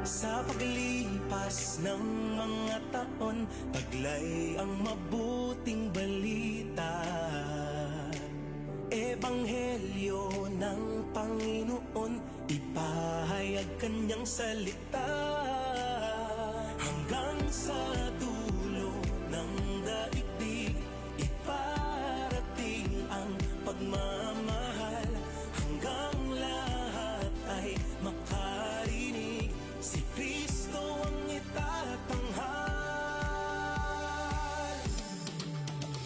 Sa paglipas ng mga taon, taglay ang mabuting balita. Ebanghelyo ng Panginoon, ipahayag kanyang salita. Hanggang sa dulo ng daigdig, iparating ang pagmamahal. Hanggang lahat ay makarinig, si Kristo ang itatanghal.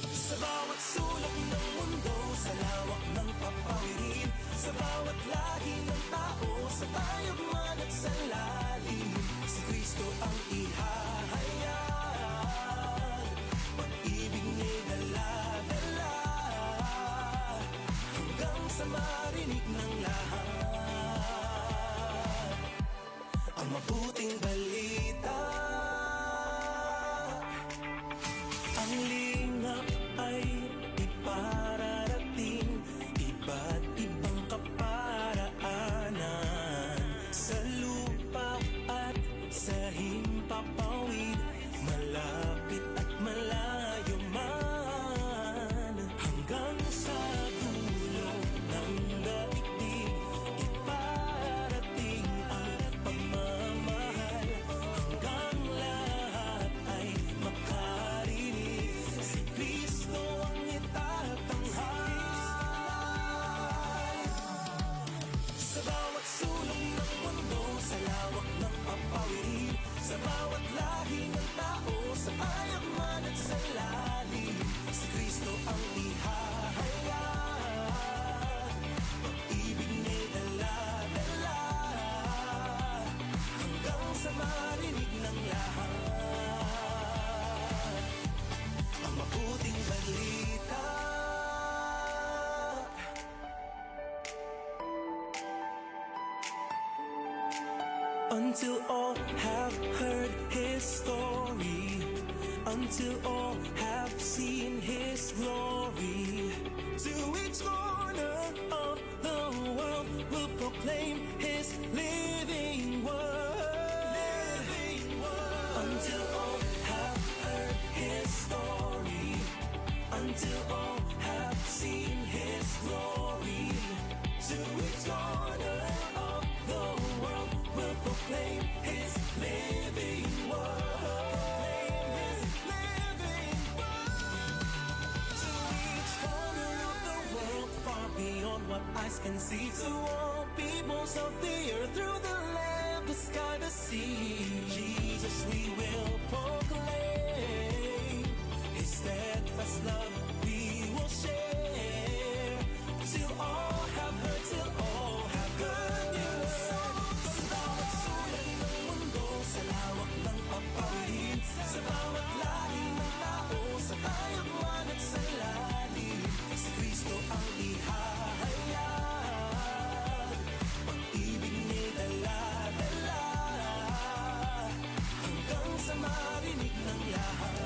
Sa bawat sulok ng mundo, sa lawak ng papawirin, sa bawat lahi ng tao, sa tayugman at sa lalim, si Kristo ang ihahayag. Pag-ibig niya'y dala-dala, hanggang sa marinig ng lahat ang mabuting balita. Ang lingap ay ipararating, iba't ibang kaparaanan, sa lupa at sa himpapawid, malapit at malayo man. Hanggang sa dulo ng daigdig, iparating ang pagmamahal. Hanggang lahat ay makarinig, si Kristo ang itatanghal. Sa bawat sulong ng mundo, sa lawak ng papawirin, sa bawat lahi ng tao, sa tayagman at sa lalim, si Kristo ang ihahayag. Pag-ibig niya'y dala-dala, hanggang sa marinig ng lahat ang mabuting balita. Until all have heard His story, until all have seen His glory, to each corner of the world will proclaim His living word. Until all have heard His story, until all have seen His glory, to each corner of the world will proclaim His living word. Proclaim His living word. To each corner of the world, far beyond what eyes can see, to all peoples of the earth, through the land, the sky, the sea, Jesus we will proclaim. His steadfast love we will share, till all have heard, till all have good news. Sa bawat sulok ng mundo, sa lawak ng papawirin, sa bawat lahi ng tao, sa tayagman at sa lalim, si Kristo ang ihahayag. Pag-ibig niya'y dala-dala, hanggang sa marinig ng lahat.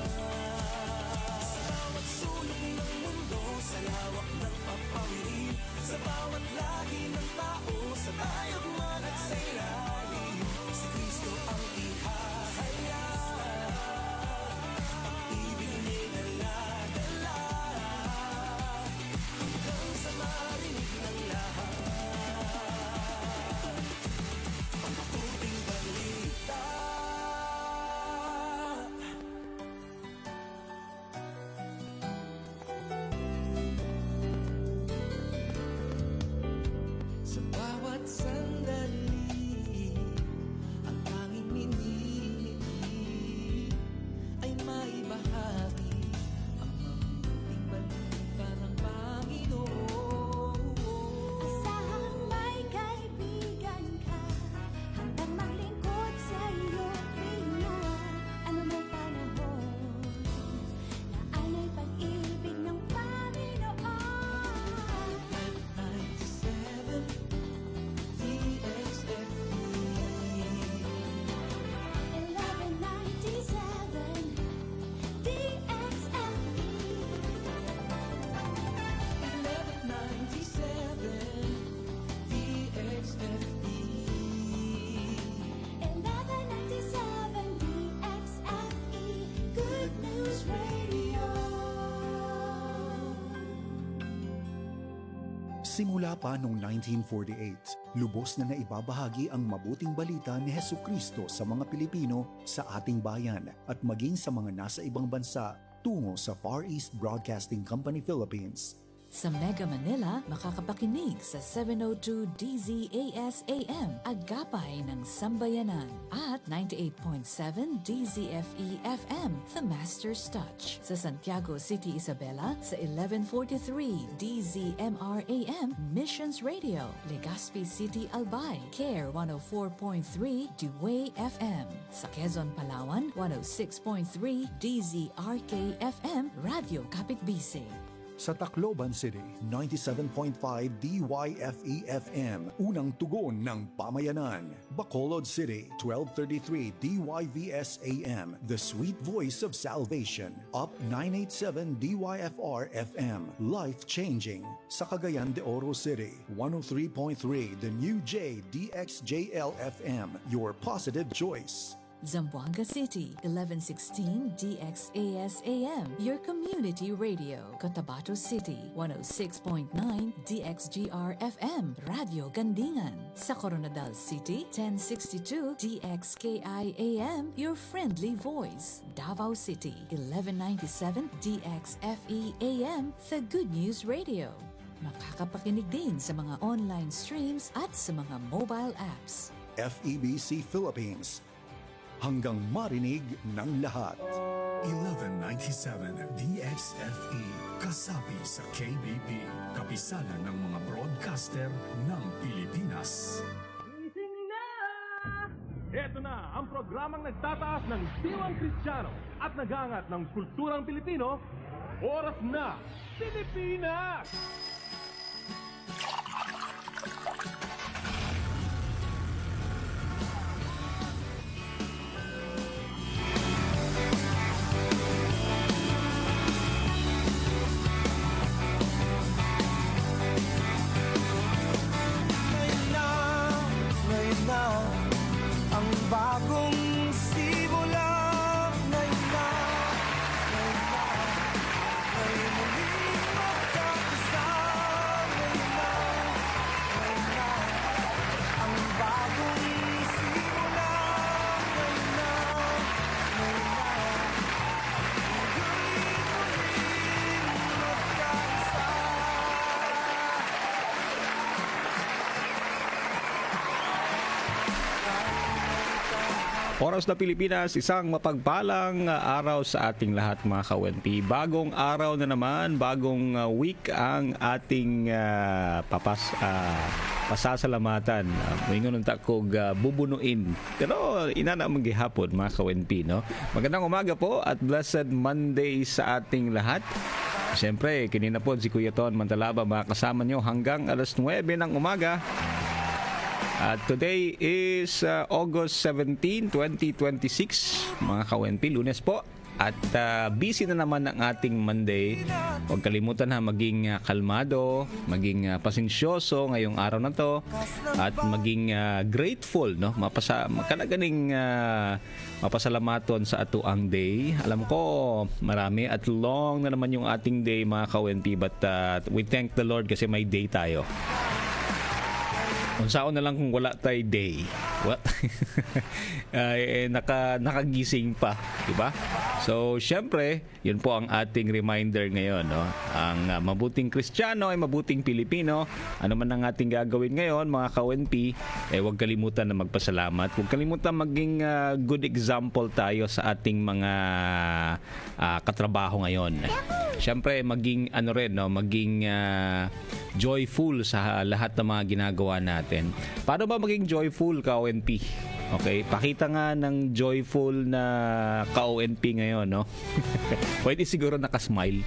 Sa bawat sulok ng mundo, sa lawak Simula pa noong 1948, lubos na naibabahagi ang mabuting balita ni Hesukristo sa mga Pilipino sa ating bayan at maging sa mga nasa ibang bansa tungo sa Far East Broadcasting Company Philippines. Sa Mega Manila, makakapakinig sa 702 DZAS AM, Agapay ng Sambayanan, at 98.7 DZFE FM, The Master's Touch. Sa Santiago City, Isabela, sa 1143 DZMR AM, Missions Radio. Legazpi City, Albay, CARE 104.3 Dewey FM. Sa Quezon, Palawan, 106.3 DZRK FM, Radio Kapitbisig. Sa Tacloban City, 97.5 DYFE-FM, unang tugon ng pamayanan. Bacolod City, 1233 DYVS-AM, the sweet voice of salvation. Up 987 DYFR-FM, life-changing. Sa Cagayan de Oro City, 103.3 The New J DXJL-FM, your positive choice. Zamboanga City, 1116 DXAS-AM, your community radio. Cotabato City, 106.9 DXGR-FM, Radio Gandingan. Sa Coronadal City, 1062 DXKI-AM, your friendly voice. Davao City, 1197 DXFE-AM, The Good News Radio. Makakapakinig din sa mga online streams at sa mga mobile apps. FEBC Philippines, hanggang marinig ng lahat. 1197 DXFE, kasapi sa KBP, kapisanan ng mga broadcaster ng Pilipinas. Gising na! Ito na ang programang nagtataas ng diwang Kristiyano at nagangat ng kulturang Pilipino. Oras na, Pilipinas! Ngayon na ang bagong simula. Ngayon na ngayon muling magkakasama. Ngayon na ang bagong simula. Ngayon na muling magkakasama. Oras na Pilipinas, isang mapagpalang araw sa ating lahat mga ka-ONP. Bagong araw na naman, bagong week ang ating pasasalamatan. Moingon unta kog bubunuin. Pero ina na manggihapon mga ka-ONP, no? Magandang umaga po at blessed Monday sa ating lahat. Siyempre, kinina po si Kuya Ton Mantalaba makasama nyo hanggang alas 9 ng umaga. At today is August 17, 2026, mga ka-ONP, Lunes po. At busy na naman ang ating Monday. Huwag kalimutan na maging kalmado, maging pasensyoso ngayong araw na to, at maging grateful, no? Makalaganing mapasalamaton sa atuang day. Alam ko marami at long na naman yung ating day mga ka-ONP, but we thank the Lord kasi may day tayo. Unsaon na lang kung wala tay day. What? Nakagising pa, di ba? So, syempre, yun po ang ating reminder ngayon, no? Ang mabuting Kristiyano ay mabuting Pilipino. Ano man ang ating gagawin ngayon, mga ka-ONP, huwag kalimutan na magpasalamat. Huwag kalimutan maging good example tayo sa ating mga katrabaho ngayon. Syempre, maging maging joyful sa lahat ng mga ginagawa natin. Paano ba maging joyful ka-ONP? Okay, pakita nga ng joyful na ka-ONP ngayon, no? Pwede siguro nakasmile.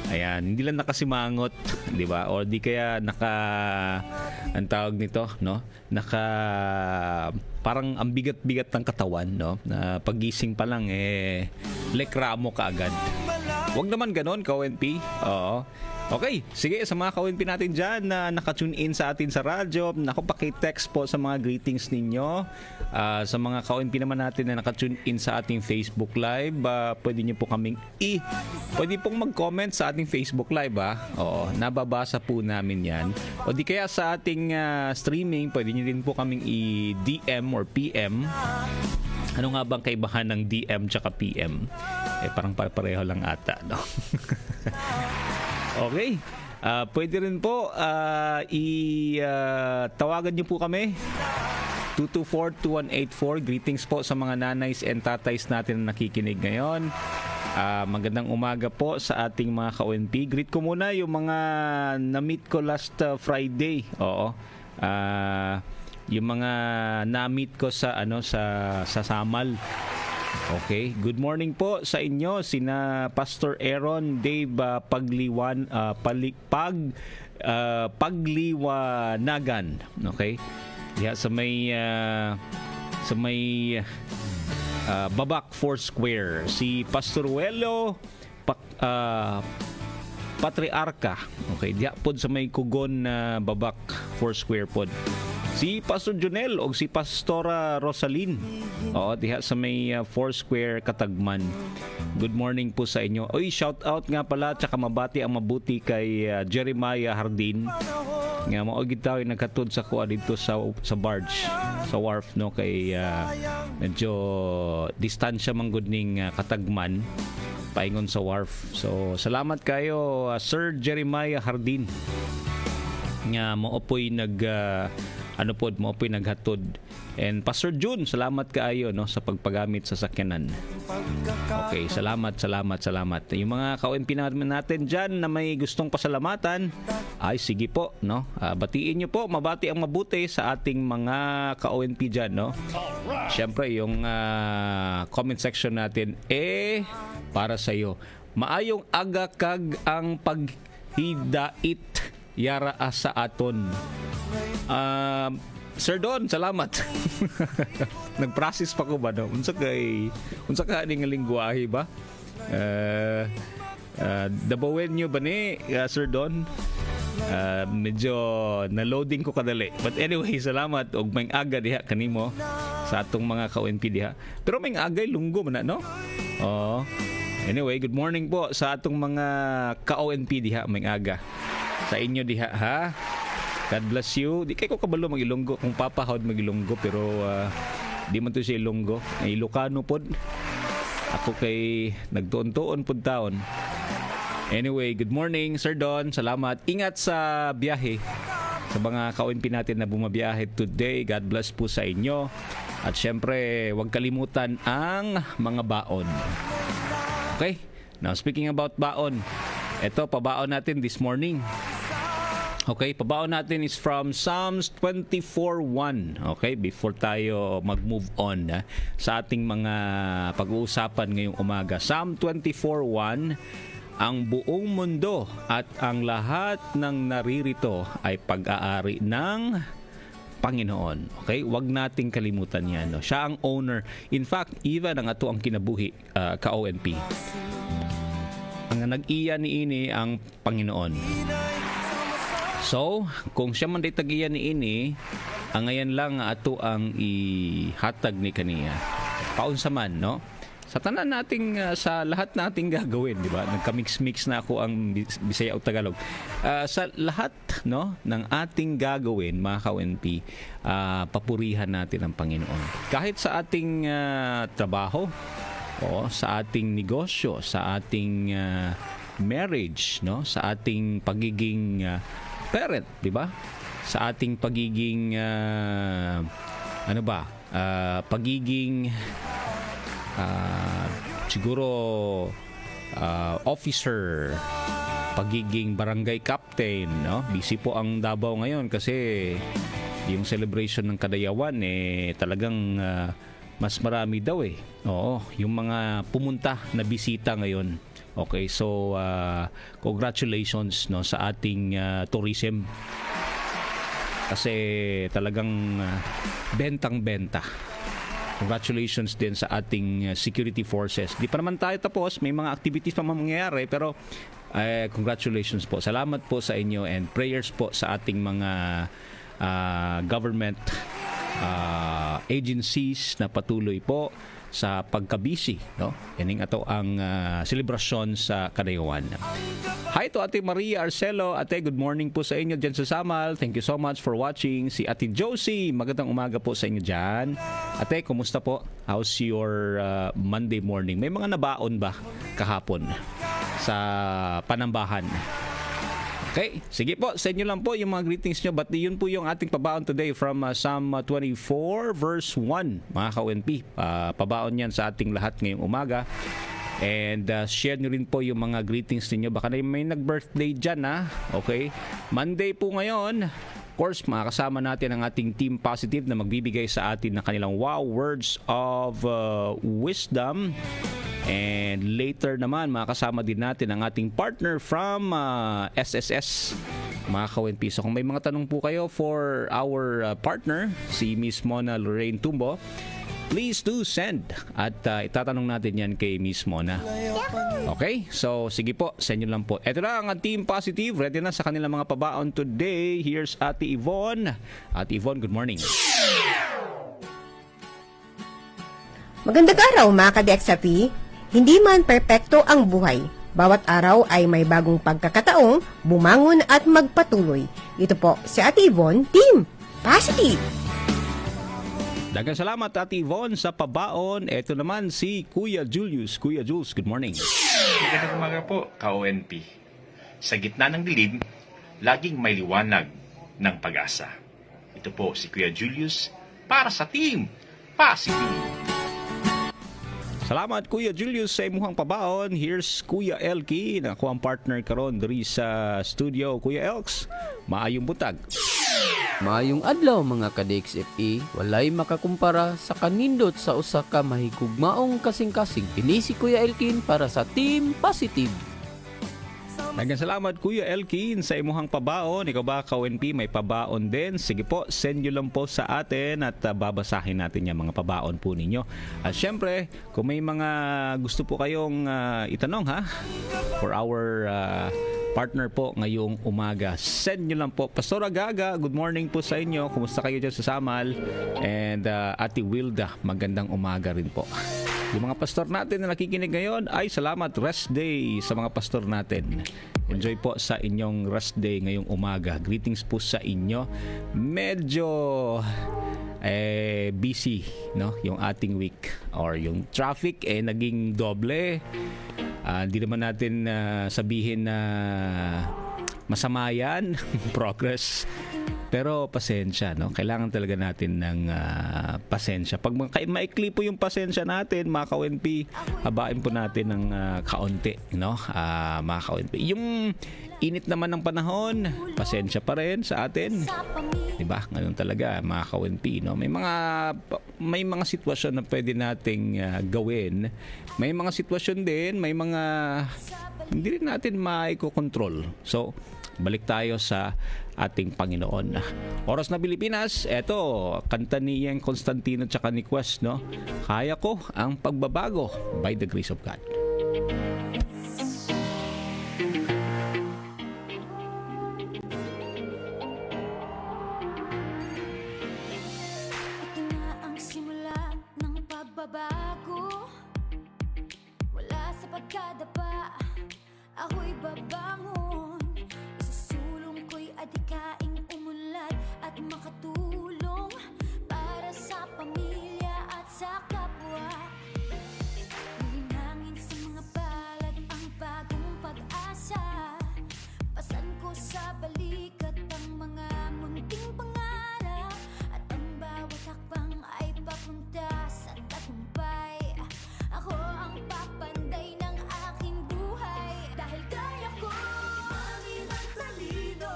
Ayan, hindi lang nakasimangot, 'di ba? O di kaya ang tawag nito, no? Parang ang bigat-bigat ng katawan, no? Na pagising pa lang lekramo ka agad. Huwag naman ganoon, ka-ONP. Oo. Okay, sige, sa mga ka-ONP natin dyan na nakatune in sa atin sa radyo, naku, paki-text po sa mga greetings ninyo. Sa mga ka-ONP naman natin na nakatune in sa ating Facebook Live, pwede nyo po kaming pwede pong mag-comment sa ating Facebook Live, Oo, nababasa po namin yan. O di kaya sa ating streaming, pwede nyo din po kaming i-DM or PM. Ano nga bang kaibahan ng DM tsaka PM? Parang pareho lang ata, no? Okay. Pwede rin po tawagan niyo po kami 224-2184. Greetings po sa mga nanays and tatays natin na nakikinig ngayon. Magandang umaga po sa ating mga ka-ONP. Greet ko muna yung mga na-meet ko last Friday. Oo. Yung mga na-meet ko sa sa Samal. Okay, good morning po sa inyo sina Pastor Aaron, Dave Pagliwanagan. Okay? Yeah, sa may Babak Foursquare, si Pastor Wello Patriarca. Okay, diya pod sa may Kugon na Babak Foursquare pod. Si Pastor Junel o si Pastora Rosalyn. Oo, diha sa may Foursquare Katagman. Good morning po sa inyo. Oy, shout out nga pala tsaka mabati ang mabuti kay Jeremiah Hardin. Nga maugid tayo nagkatod sa kuha dito sa barge, sa wharf, no, kay medyo distansya man gud ning Katagman paingon sa wharf. So salamat kayo Sir Jeremiah Hardin. Nga moopoy moopoy naghatod. And Pastor June, salamat kaayo, no, sa pagpagamit sa sakyanan. Okay, salamat. Yung mga ka-ONP natin dyan na may gustong pasalamatan, ay sige po, no. Batiin nyo po, mabati ang mabuti sa ating mga ka-ONP dyan, no. Siyempre, yung comment section natin, para sa iyo. Maayong aga kag ang paghidait yara sa aton. Sir Don, salamat. Nag-process pa ko ba, no? Unsa ka ning lingwahe ba? Dabawen nyo ba ni Sir Don? Medyo na-loading ko kadali. But anyway, salamat og may aga diha kanimo sa atong mga ka-ONP diha. Pero may agay lunggo man na, no? Oh. Anyway, good morning po sa atong mga ka-ONP diha may aga. Sa inyo diha, ha? God bless you. Di kay ko kabalo mag-Ilonggo. Kung papahod mag-Ilonggo, pero di man to siya Ilonggo. Ay Ilocano pod. Ako kay nagtuon-tuon pod taon. Anyway, good morning Sir Don. Salamat. Ingat sa biyahe. Sa mga ka-ONP natin na bumabiyahe today, God bless po sa inyo. At syempre, huwag kalimutan ang mga baon. Okay? Now, speaking about baon, ito, pabaon natin this morning. Okay, pabaon natin is from Psalms 24:1. Okay, before tayo mag-move on sa ating mga pag-uusapan ngayong umaga. Psalm 24:1, ang buong mundo at ang lahat ng naririto ay pag-aari ng Panginoon. Okay, wag nating kalimutan yan. No? Siya ang owner. In fact, even ang ato ang kinabuhi, ka-ONP. Ang nag-iya ni ini ang Panginoon. So, kung siya man tag-iya ni ini, ang ngayon lang ato ang ihatag ni kaniya. Paunsa man, no? Sa tanan nating, sa lahat nating gagawin, di ba? Nagka-mix-mix na ako ang Bisaya o Tagalog. Sa lahat, no, ng ating gagawin, mga ka-ONP, papurihan natin ang Panginoon. Kahit sa ating trabaho, sa ating negosyo, sa ating marriage, no, sa ating pagiging parent, di ba? Sa ating pagiging pagiging siguro officer, pagiging barangay captain, no? Busy po ang Davao ngayon kasi yung celebration ng Kadayawan talagang mas marami daw Oo, yung mga pumunta na bisita ngayon. Okay, so congratulations, no, sa ating tourism. Kasi talagang bentang-benta. Congratulations din sa ating security forces. Di pa naman tayo tapos, may mga activities pa mangyayari, pero congratulations po. Salamat po sa inyo and prayers po sa ating mga government agencies na patuloy po sa pagkabisi, no? Yaning ato ang selebrasyon sa Kadayawan. Hi to Ate Maria Arcelo. Ate, good morning po sa inyo dyan sa Samal. Thank you so much for watching. Si Ate Josie, magandang umaga po sa inyo dyan. Ate, kumusta po? How's your Monday morning? May mga nabaon ba kahapon sa Panambahan? Okay, sige po, sa inyo lang po yung mga greetings nyo. But yun po yung ating pabaon today from Psalm 24 verse 1, mga ka-ONP. Pabaon yan sa ating lahat ngayong umaga. And share nyo rin po yung mga greetings ninyo. Baka na may nag-birthday dyan, ha? Okay, Monday po ngayon. Of course, makakasama natin ang ating Team Positive na magbibigay sa atin ng kanilang wow words of wisdom. And later naman, makakasama din natin ang ating partner from SSS, mga ka-ONP. So kung may mga tanong po kayo for our partner, si Miss Mona Lorraine Tumbo, please do send at itatanong natin yan kay Miss Mona. Okay? So sige po, send nyo lang po. Ito na ang Team Positive. Ready na sa kanilang mga pabaon today. Here's Ate Yvonne. Ate Yvonne, good morning. Magandang araw mga ka-DXFE. Hindi man perpekto ang buhay. Bawat araw ay may bagong pagkakataong bumangon at magpatuloy. Ito po si Ate Yvonne, Team Positive. Daghang salamat Ate Yvonne sa pabaon. Ito naman si Kuya Julius. Kuya Jules, good morning. Magandang umaga po, ka-ONP. Sa gitna ng dilim, laging may liwanag ng pag-asa. Ito po si Kuya Julius para sa Team Positive. Salamat Kuya Julius sa imuhang pabaon. Here's Kuya Elky, na ako ang partner karon diri sa studio. Kuya Elks, maayong butag. Maayong adlaw mga ka-DXFE, walay makakumpara sa kanindot sa usa ka mahigugmaong kasing-kasing. Ini si Kuya Elkin para sa Team Positive. Daghang salamat Kuya Elkin sa imuhang pabaon. Ikaw ba ka-ONP may pabaon din? Sige po, send nyo lang po sa atin at babasahin natin yung mga pabaon po ninyo. At syempre, kung may mga gusto po kayong itanong ha, for our partner po ngayong umaga, send nyo lang po. Pastora Gaga, good morning po sa inyo. Kumusta kayo dyan sa Samal? And Ate Wilda, magandang umaga rin po. Yung mga pastor natin na nakikinig ngayon, ay salamat, rest day sa mga pastor natin. Enjoy po sa inyong rest day ngayong umaga. Greetings po sa inyo. Medyo busy, no? Yung ating week or yung traffic naging doble. Hindi naman natin sabihin na masama yan, progress. Pero pasensya, no? Kailangan talaga natin ng pasensya. Pag maikli po yung pasensya natin, mga ka-ONP, habain po natin ng kaunti, no? Mga ka-ONP. Yung init naman ng panahon, pasensya pa rin sa atin. 'Di ba? Ngayon talaga, mga ka-ONP, no? May mga sitwasyon na pwede nating gawin. May mga sitwasyon din, may mga hindi rin natin maikokontrol. So, balik tayo sa ating Panginoon. Oras na Pilipinas, eto, kanta ni Yang Constantino tsaka ni Quest, no? Kaya ko ang pagbabago by the grace of God. Ito na ang simula ng pagbabago. Wala sa pagkadapa, ako'y babangon. Isusulong ko'y adikaing umunlad at makatulong para sa pamilya at sa kapwa. Hihinangin sa mga palad ang bagong pag-asa. Pasan ko sa balikat ang mga munting pangarap, at ang bawat hakbang ay papunta sa tagumpay. Ako ang papanday ng aking buhay, dahil kaya ko umangin ang talino.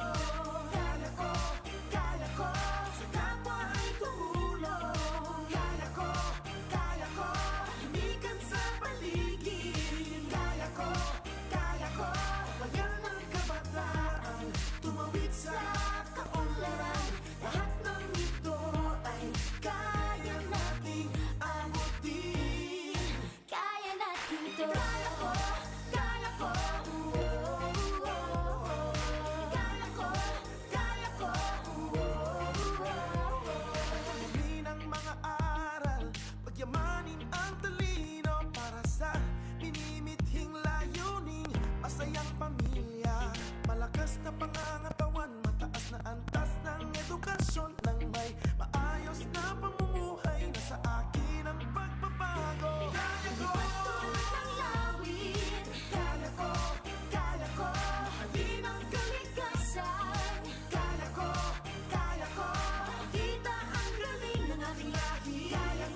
Kaya ko, sa kapwa ay tumulong. Kaya ko, lumikan sa paligid. Kaya ko, bayan ng kabataan, tumawid kapangangatawan, mataas na antas ng edukasyon, ng may maayos na pamumuhay na sa akin ang pagbabago. Kaya ko, Pagtulad ng lawin, kaya ko, halin ang kalikasan. Kaya ko, kita ang galing ng aking lahi. Kaya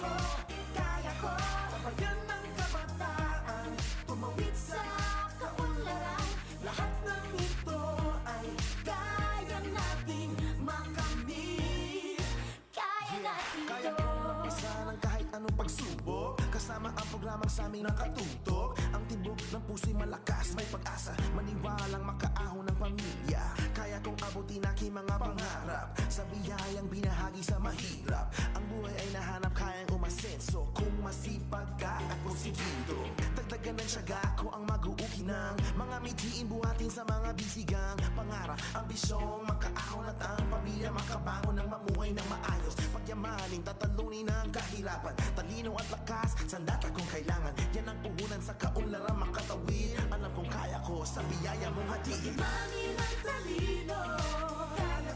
ko, kabayan ng kabataan, tumawid sa kaunlaran. lahat ng ito ay Kaya natin makamit. Kaya natin kaya ito. kong mag-isa ng kahit anong pagsubok. Kasama ang programang sa aming nakatutok. Ang tibok ng puso'y malakas, may pag-asa, maniwalang makaahon ng pamilya. Kaya kong abutin aking mga pangarap, sa biyayang binahagi sa mahirap. Ang buhay ay nahanap, kayang umasenso kung masipag ka at porsigido. Dagdagan ng tiyaga ko ang mag-uuki ng mga mithiin, buhatin sa mga bisigang pangarap. Ambisyong makaahon at ang pamilya makabangon ng mamuhay ng maayos. Pagyamaning tatalunin ang kahirapan, talino at lakas, sandat akong kailangan. Yan ang puhunan sa kaunlaran makatawid. Alam kong kaya ko sa biyaya mong hatiin. Mangin ang talino. Kaya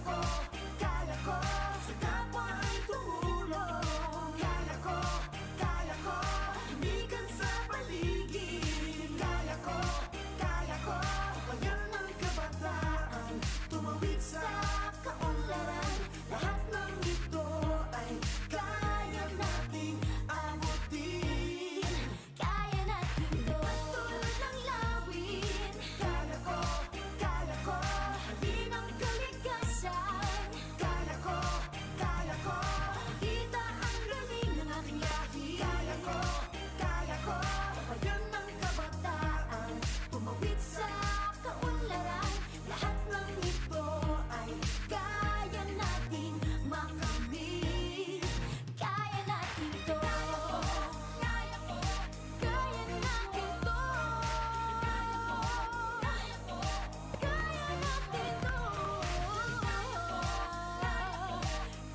ko, sa kapwa ay tumulong. Kaya ko, tumigan sa paligid. Kaya ko, Kabayan ng kabataan, tumawid sa kaunlaran. lahat ng ito ay kaya nating abutin. Kaya natin ito. Pagtulad ng lawin. Kaya ko, halin ang kalikasan. Kaya ko, Kita ang galing ng aking lahi. kaya ko, kabayan ng kabataan, tumawid sa Sa kaunlaran, lahat ng ito ay kaya nating makamit. Kaya natin ito. Kaya natin ito. Kaya natin ito.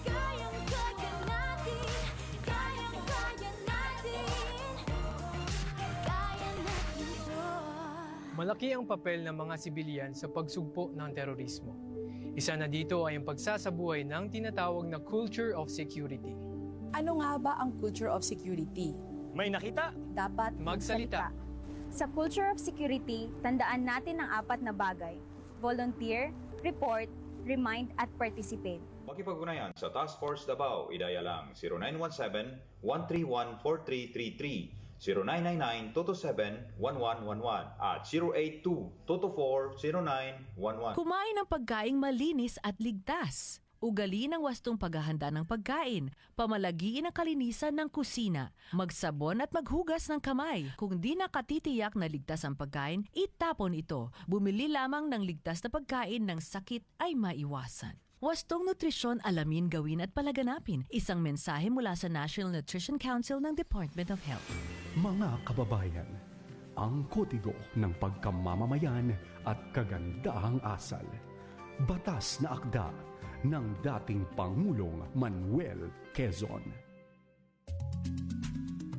Kayang-kaya natin. Kayang-kaya natin. Kaya natin ito. Malaki ang papel ng mga sibilyan sa pagsugpo ng terorismo. Isa na dito ay ang pagsasabuhay ng tinatawag na culture of security. Ano nga ba ang culture of security? May nakita? Dapat Magsalita. Sa culture of security, tandaan natin ang 4 na bagay. Volunteer, report, remind, at participate. Makipag-ugnayan sa Task Force Davao, idaya lang 0917-131-4333, 0999-227-1111 at 082-224-0911. Kumain ng pagkaing malinis at ligtas. Ugaliin ang wastong paghahanda ng pagkain. Pamalagiin ang kalinisan ng kusina. Magsabon at maghugas ng kamay. Kung di nakatitiyak na ligtas ang pagkain, itapon ito. Bumili lamang ng ligtas na pagkain ng sakit ay maiwasan. Wastong nutrisyon, alamin, gawin at palaganapin. Isang mensahe mula sa National Nutrition Council ng Department of Health. Mga kababayan, ang kodigo ng pagkamamamayan at kagandahang asal. Batas na akda ng dating Pangulong Manuel Quezon.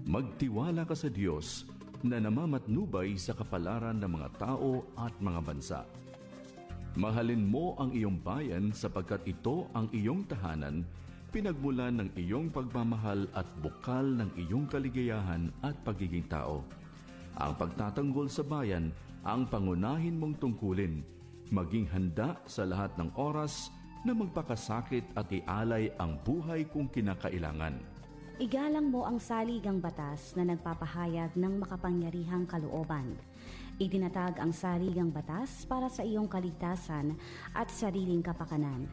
Magtiwala ka sa Diyos na namamatnubay sa kapalaran ng mga tao at mga bansa. Mahalin mo ang iyong bayan sapagkat ito ang iyong tahanan, pinagmulan ng iyong pagmamahal at bukal ng iyong kaligayahan at pagiging tao. Ang pagtatanggol sa bayan ang pangunahin mong tungkulin, maging handa sa lahat ng oras na magpakasakit at ialay ang buhay kung kinakailangan. Igalang mo ang saligang batas na nagpapahayag ng makapangyarihang kalooban. Itinatag ang saligang batas para sa iyong kaligtasan at sariling kapakanan.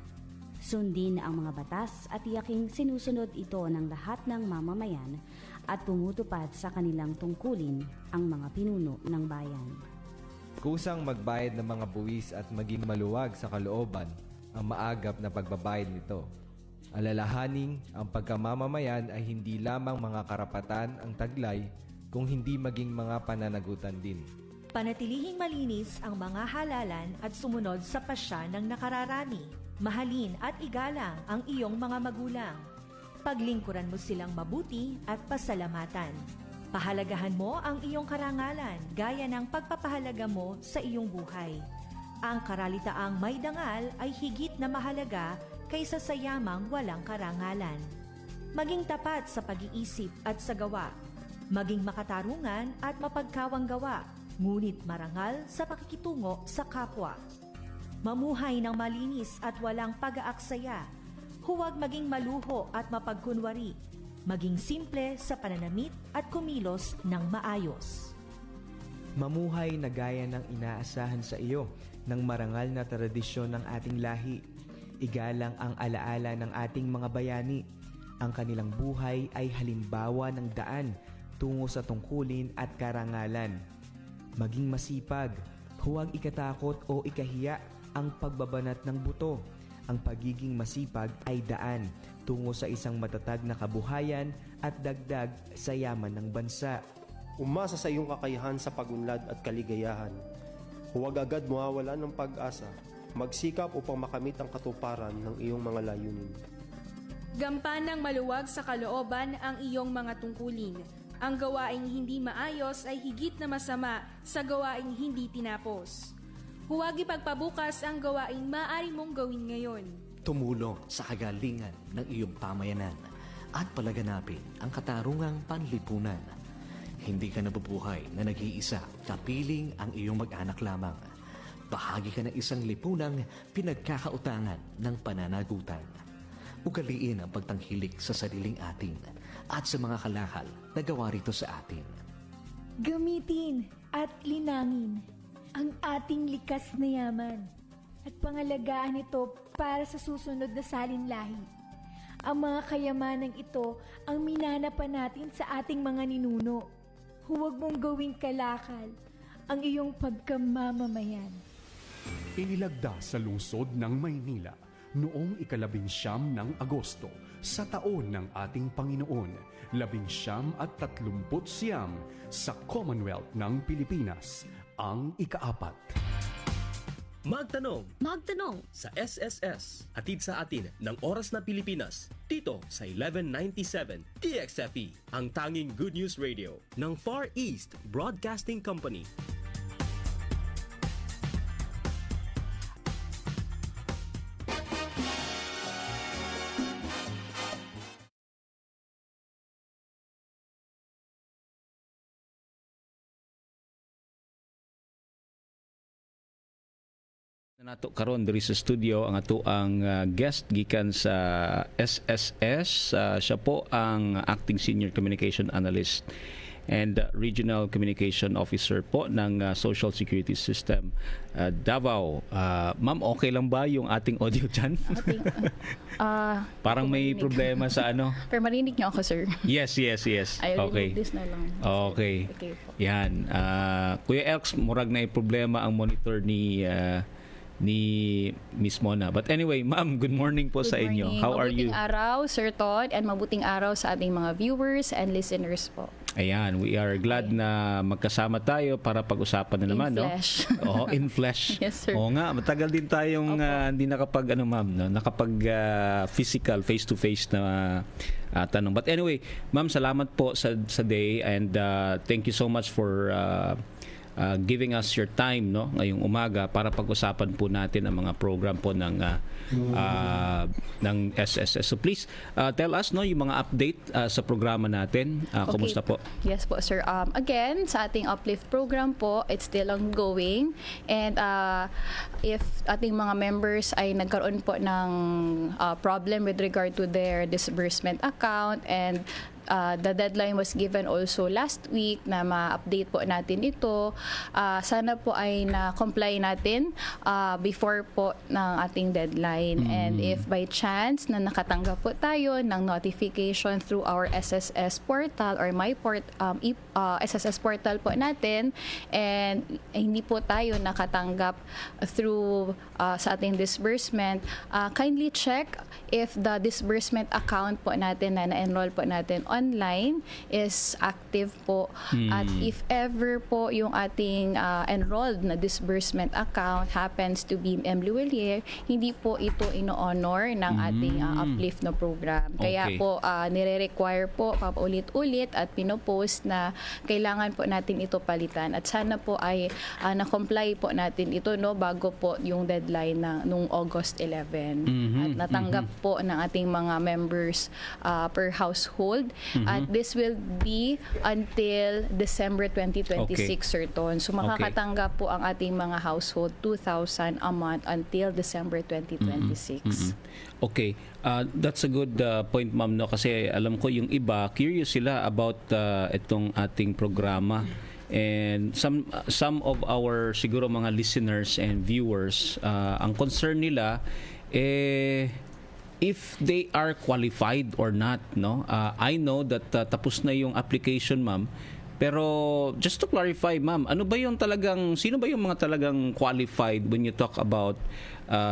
Sundin ang mga batas at tiyaking sinusunod ito ng lahat ng mamamayan at tumutupad sa kanilang tungkulin ang mga pinuno ng bayan. Kusang magbayad ng mga buwis at maging maluwag sa kalooban ang maagap na pagbabayad nito. Alalahaning ang pagkamamamayan ay hindi lamang mga karapatan ang taglay kung hindi maging mga pananagutan din. Panatilihing malinis ang mga halalan at sumunod sa pasya ng nakararami. Mahalin at igalang ang iyong mga magulang. Paglingkuran mo silang mabuti at pasalamatan. Pahalagahan mo ang iyong karangalan gaya ng pagpapahalaga mo sa iyong buhay. Ang karalitaang may dangal ay higit na mahalaga kaysa sa yamang walang karangalan. Maging tapat sa pag-iisip at sa gawa. Maging makatarungan at mapagkawang gawa, ngunit marangal sa pakikitungo sa kapwa. Mamuhay ng malinis at walang pag-aaksaya. Huwag maging maluho at mapagkunwari. Maging simple sa pananamit at kumilos ng maayos. Mamuhay na gaya ng inaasahan sa iyo ng marangal na tradisyon ng ating lahi. Igalang ang alaala ng ating mga bayani. Ang kanilang buhay ay halimbawa ng daan tungo sa tungkulin at karangalan. Maging masipag, huwag ikatakot o ikahiya ang pagbabanat ng buto. Ang pagiging masipag ay daan tungo sa isang matatag na kabuhayan at dagdag sa yaman ng bansa. Umasa sa iyong kakayahan sa pagunlad at kaligayahan. Huwag agad mawawala ng pag-asa. Magsikap upang makamit ang katuparan ng iyong mga layunin. Gampanang maluwag sa kalooban ang iyong mga tungkulin. Ang gawaing hindi maayos ay higit na masama sa gawaing hindi tinapos. Huwag ipagpabukas ang gawaing maaari mong gawin ngayon. Tumulong sa kagalingan ng iyong pamayanan at palaganapin ang katarungang panlipunan. Hindi ka nabubuhay na nag-iisa, kapiling ang iyong mag-anak lamang. Bahagi ka ng isang lipunang pinagkakautangan ng pananagutan. Ugaliin ang pagtanghilik sa sariling atin at sa mga kalakal na gawa rito sa atin. Gamitin at linangin ang ating likas na yaman at pangalagaan ito para sa susunod na salinlahi. Ang mga kayamanang ito ang minanapan natin sa ating mga ninuno. Huwag mong gawing kalakal ang iyong pagkamamamayan. Inilagda sa lungsod ng Maynila noong 19 ng Agosto sa taon ng ating Panginoon, 1939 sa Commonwealth ng Pilipinas, ang ika-4. Magtanong sa SSS. Atid sa atin ng Oras na Pilipinas dito sa 1197 DXFE, ang tanging good news radio ng Far East Broadcasting Company. Nato karon diri sa studio ang ato ang guest gikan sa SSS. Siya po ang Acting Senior Communication Analyst and Regional Communication Officer po ng Social Security System Davao. Ma'am, okay lang ba yung ating audio dyan? Parang may problema sa ano? Pero marinig niyo ako, sir. Yes. I'll Okay. remove this na lang. Okay. Okay po. Yan. Kuya Elks, murag na problema ang monitor ni Miss Mona. But anyway, ma'am, good morning po sa inyo. How are you? Mabuting araw, Sir Todd, and mabuting araw sa ating mga viewers and listeners po. Ayan, we are glad na magkasama tayo para pag-usapan na naman, no? flesh. Oo, in flesh. Yes, sir. Oo nga, matagal din tayong hindi nakapag nakapag physical face to face na tanong. But anyway, ma'am, salamat po sa day and thank you so much for giving us your time ngayong umaga para pag-usapan po natin ang mga program po ng SSS. So please tell us yung mga update sa programa natin. Kumusta po? Yes po, sir. Again, sa ating Uplift program po, it's still ongoing. And if ating mga members ay nagkaroon po ng problem with regard to their disbursement account, and the deadline was given also last week na ma-update po natin ito. Sana po ay na-comply natin before po ng ating deadline. And if by chance na nakatanggap po tayo ng notification through our SSS portal or SSS portal po natin, and hindi po tayo nakatanggap through sa ating disbursement, kindly check if the disbursement account po natin na na-enroll po natin online is active po. At if ever po yung ating enrolled na disbursement account happens to be MWLR, hindi po ito ino-honor ng ating uplift na program. Kaya Okay. po nire-require po paulit-ulit at pinopost na kailangan po natin ito palitan. At sana po ay na-comply po natin ito bago po yung deadline nung August 11. At natanggap po ng ating mga members per household. At this will be until December 2026, Sir Ton. So makakatanggap po ang ating mga household 2,000 a month until December 2026. Okay. That's a good point, ma'am, no? Kasi alam ko yung iba, curious sila about itong ating programa. And some of our siguro mga listeners and viewers, ang concern nila if they are qualified or not, no? I know that tapos na yung application, ma'am. Pero just to clarify, ma'am, sino ba yung mga talagang qualified when you talk about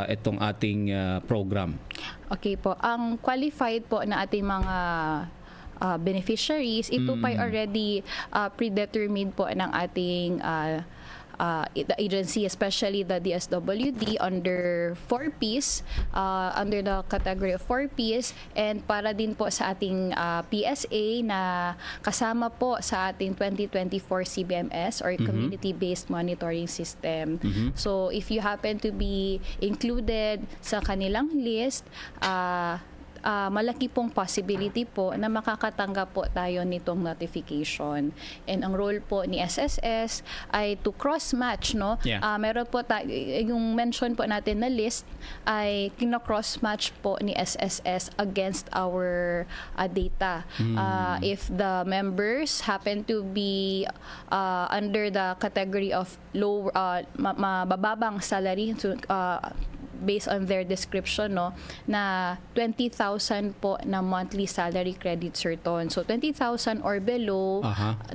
itong ating program? Okay po. Ang qualified po na ating mga beneficiaries, ito pa already predetermined po ng ating the agency, especially the DSWD, under 4Ps, under the category of 4Ps, and para din po sa ating PSA na kasama po sa ating 2024 CBMS or Community-Based Monitoring System. So if you happen to be included sa kanilang list, malaki pong possibility po na makakatanggap po tayo nitong notification. And ang role po ni SSS ay to cross-match, no? Yeah. Meron po yung mention po natin na list ay kino-cross-match po ni SSS against our data. If the members happen to be under the category of low, mababang salary, based on their description, no, na 20,000 po na monthly salary credit, Sir Ton. So 20,000 or below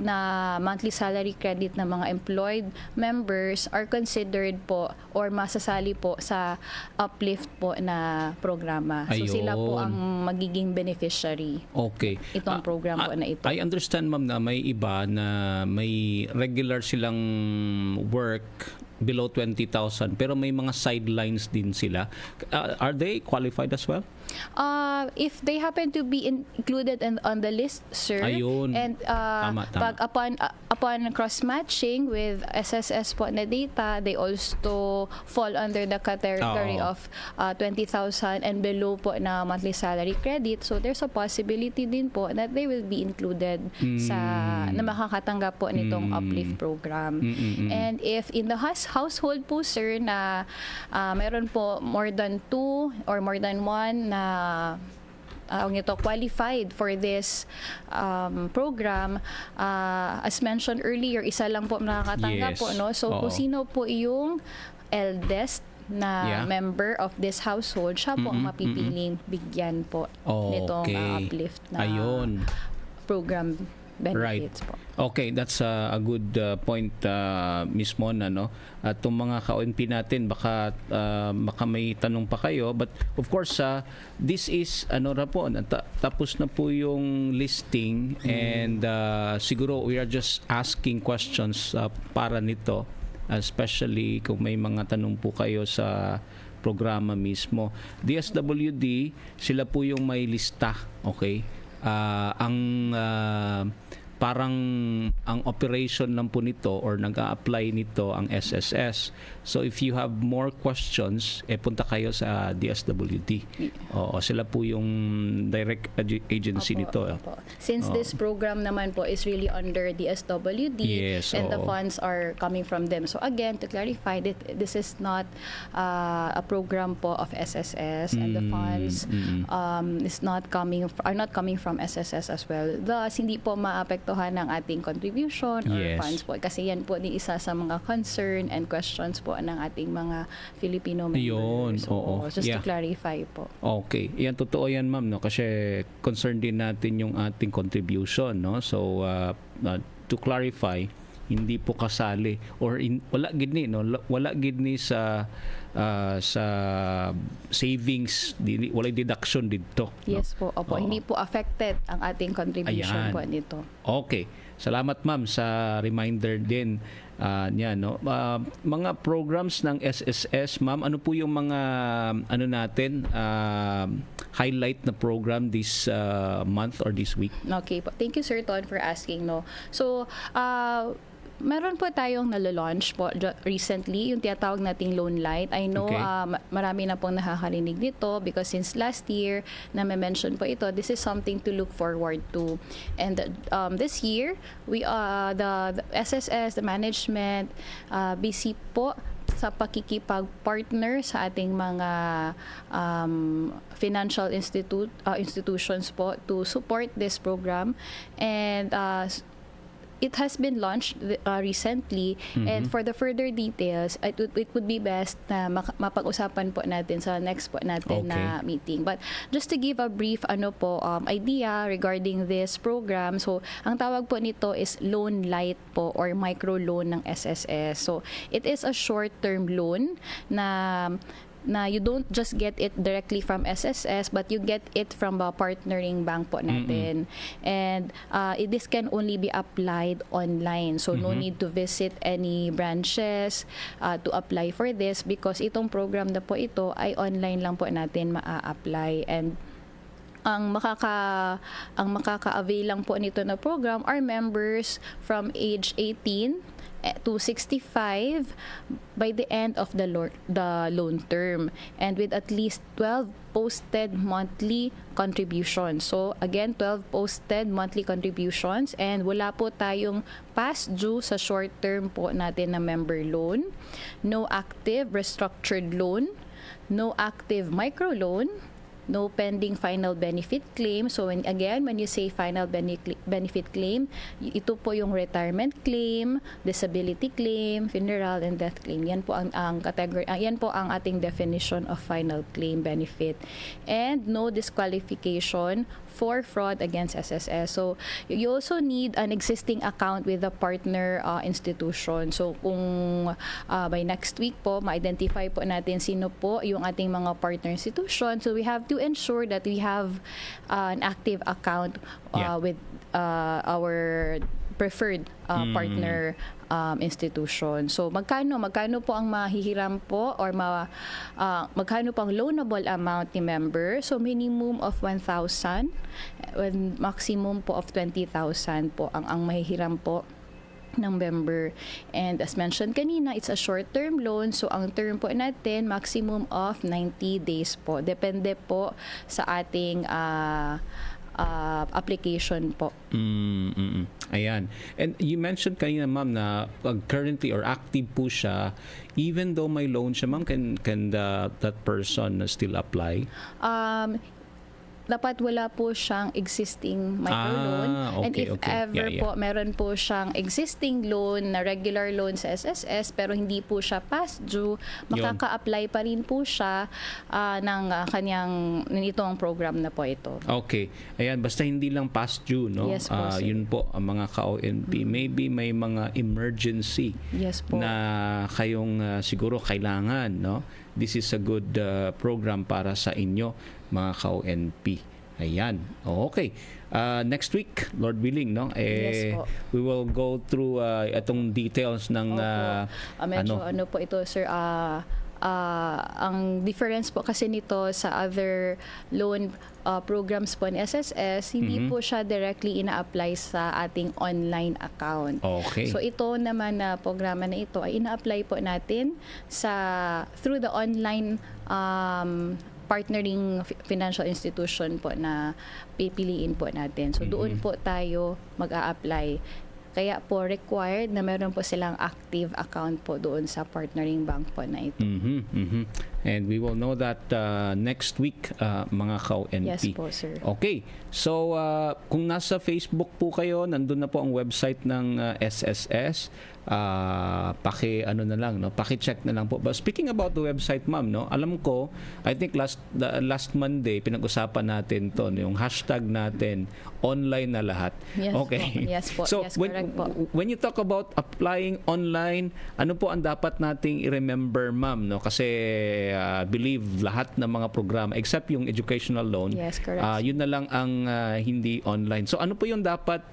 na monthly salary credit ng mga employed members are considered po or masasali po sa uplift po na programa. So sila po ang magiging beneficiary. Okay. Itong program po na ito. I understand, ma'am, na may iba na may regular silang work below 20,000 pero may mga sidelines din sila. Are they qualified as well? If they happen to be included on the list, sir, Ayun. and Tama. pag upon cross-matching with SSS po na data, they also fall under the category of 20,000 and below po na monthly salary credit. So there's a possibility din po that they will be included na makakatanggap po nitong uplift program. And if in the household po, sir, na meron po more than 2 or more than 1 na qualified for this program, as mentioned earlier, isa lang po nakakatanggap po, no? So kung sino po yung eldest na member of this household, siya po ang mapipiling bigyan po nitong uplift na program benefits po. Okay, that's a good point, Miss Mona, no? At itong mga ka-ONP natin, baka may tanong pa kayo. But of course, this is, tapos na po yung listing and siguro we are just asking questions para nito, especially kung may mga tanong po kayo sa programa mismo. DSWD, sila po yung may lista, okay? Parang ang operation lang po nito or nag-a-apply nito ang SSS. So if you have more questions, punta kayo sa DSWD. Sila po yung direct agency nito. Since this program naman po is really under DSWD, and the funds are coming from them. So again, to clarify, this is not a program po of SSS, and the funds are not coming from SSS as well. Thus, hindi po maapektuhan ng ating contribution or funds po. Kasi yan po ni isa sa mga concern and questions po ng ating mga Filipino members. Just to clarify po. Okay. Yan, totoo yan, ma'am, no? Kasi concern din natin yung ating contribution, no? So, to clarify, hindi po kasali or wala gid ni no, wala gid ni sa savings, wala deduction dito. Yes po, opo. Hindi po affected ang ating contribution Ayan. po nito. Okay. Salamat ma'am sa reminder din niya, no. Mga programs ng SSS, ma'am, ano po yung mga natin highlight na program this month or this week? Okay po. Thank you, Sir Ton, for asking, no. So, meron po tayong nalo-launch po recently, yung tinatawag nating Loan Light. I know Okay. marami na pong nakakarinig nito because since last year na mention po ito, this is something to look forward to. And this year, we the SSS, the management, busy po sa pakikipag-partner sa ating mga financial institutions po to support this program. And it has been launched recently, and for the further details, it would be best na mapag-usapan po natin sa next po natin na meeting. But just to give a brief idea regarding this program, so ang tawag po nito is Loan Light po or micro loan ng SSS. So it is a short-term loan na you don't just get it directly from SSS, but you get it from a partnering bank po natin. And this can only be applied online. So no need to visit any branches to apply for this because itong program na po ito ay online lang po natin maa-apply. And ang makaka-avail lang po nito na program are members from age 18 to 65 by the end of the loan term, and with at least 12 posted monthly contributions. So again, 12 posted monthly contributions, and wala po tayong past due sa short term po natin na member loan, no active restructured loan, no active micro loan, no pending final benefit claim. So when you say final benefit claim, ito po yung retirement claim, disability claim, funeral and death claim. Yan po ang category, yan po ang ating definition of final claim benefit. And no disqualification for fraud against SSS. So you also need an existing account with a partner institution. So kung by next week po, ma-identify po natin sino po yung ating mga partner institution. So we have to ensure that we have an active account with our preferred partner institution. So magkano po ang mahihiram po or magkano po ang loanable amount ni member? So minimum of 1,000 and maximum po of 20,000 po ang mahihiram po ng member. And as mentioned kanina, it's a short-term loan. So ang term po natin, maximum of 90 days po. Depende po sa ating application po. Ayan. And you mentioned kanina, ma'am, na currently or active po siya, even though may loan siya, ma'am, can that person still apply? Dapat wala po siyang existing microloan. Okay, and if ever po meron po siyang existing loan na regular loan sa SSS pero hindi po siya past due, makaka-apply pa rin po siya ng kanyang nitong program na po ito. Okay. Ayan, basta hindi lang past due, no? Yes po, sir. Yun po ang mga ka-ONP. Maybe may mga emergency na kayong siguro kailangan, no? This is a good program para sa inyo, mga ka-ONP. Ayan. Okay. Next week, Lord willing, no? Yes po. We will go through itong details ng medyo ano po ito, sir, ang difference po kasi nito sa other loan programs po ni SSS, hindi po siya directly ina-apply sa ating online account. Okay. So ito naman na programa na ito ay ina-apply po natin through the online partnering financial institution po na pipiliin po natin. So doon po tayo mag-a-apply. Kaya po required na meron po silang active account po doon sa partnering bank po na ito. And we will know that next week, mga ka-ONP. Yes po, sir. Okay. So, kung nasa Facebook po kayo, nandun na po ang website ng SSS. Paki-check na lang po. But speaking about the website, ma'am, no, alam ko, I think last Monday, pinag-usapan natin to, yung hashtag natin, online na lahat. Yes Okay. po. Yes po. So, Yes, correct po. when you talk about applying online, ano po ang dapat nating i-remember, ma'am? No? Kasi believe lahat ng mga programa, except yung educational loan, Yes, correct. yun na lang ang hindi online. So, ano po yung dapat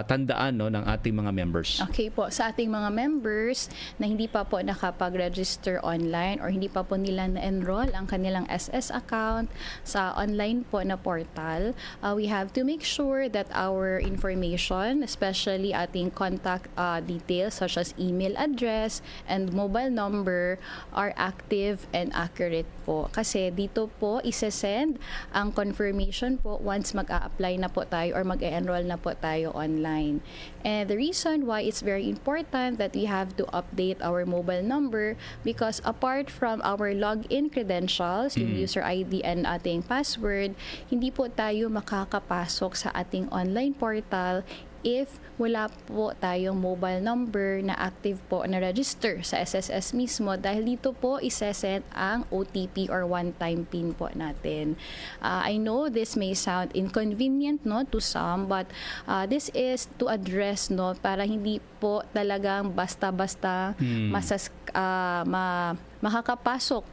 tandaan no, ng ating mga members? Okay po, sa ating mga members na hindi pa po nakapag-register online or hindi pa po nila na-enroll ang kanilang SS account sa online po na portal, we have to make sure that our information, especially ating contact details such as email address and mobile number, are active and accurate po. Kasi dito po isesend ang confirmation po once mag-a-apply na po tayo or mag-e-enroll na po tayo online. And the reason why it's very important that we have to update our mobile number, because apart from our login credentials, yung user ID and ating password, hindi po tayo makakapasok sa ating online portal if wala po tayong mobile number na active po na register sa SSS mismo, dahil dito po isesend ang OTP or one-time PIN po natin. I know this may sound inconvenient no to some, but this is to address no para hindi po talagang basta-basta makakapasok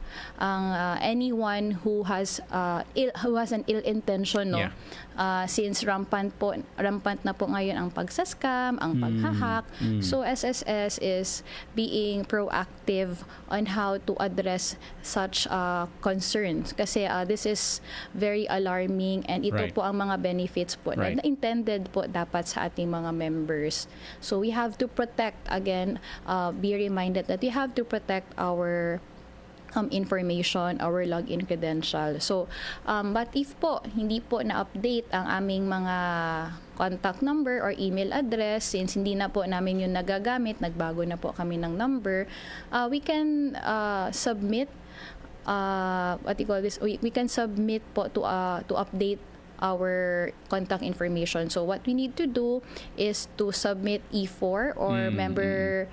ang anyone who has an ill intention no. Since rampant na po ngayon ang pagsascam, ang paghahack. So SSS is being proactive on how to address such concerns, kasi this is very alarming, and ito po ang mga benefits po na intended po dapat sa ating mga members. So we have to protect, again, be reminded that we have to protect our information, our login credential. So, but if po, hindi po na-update ang aming mga contact number or email address, since hindi na po namin yung nagagamit, nagbago na po kami ng number, we can submit, we can submit po to update our contact information. So what we need to do is to submit E4 or member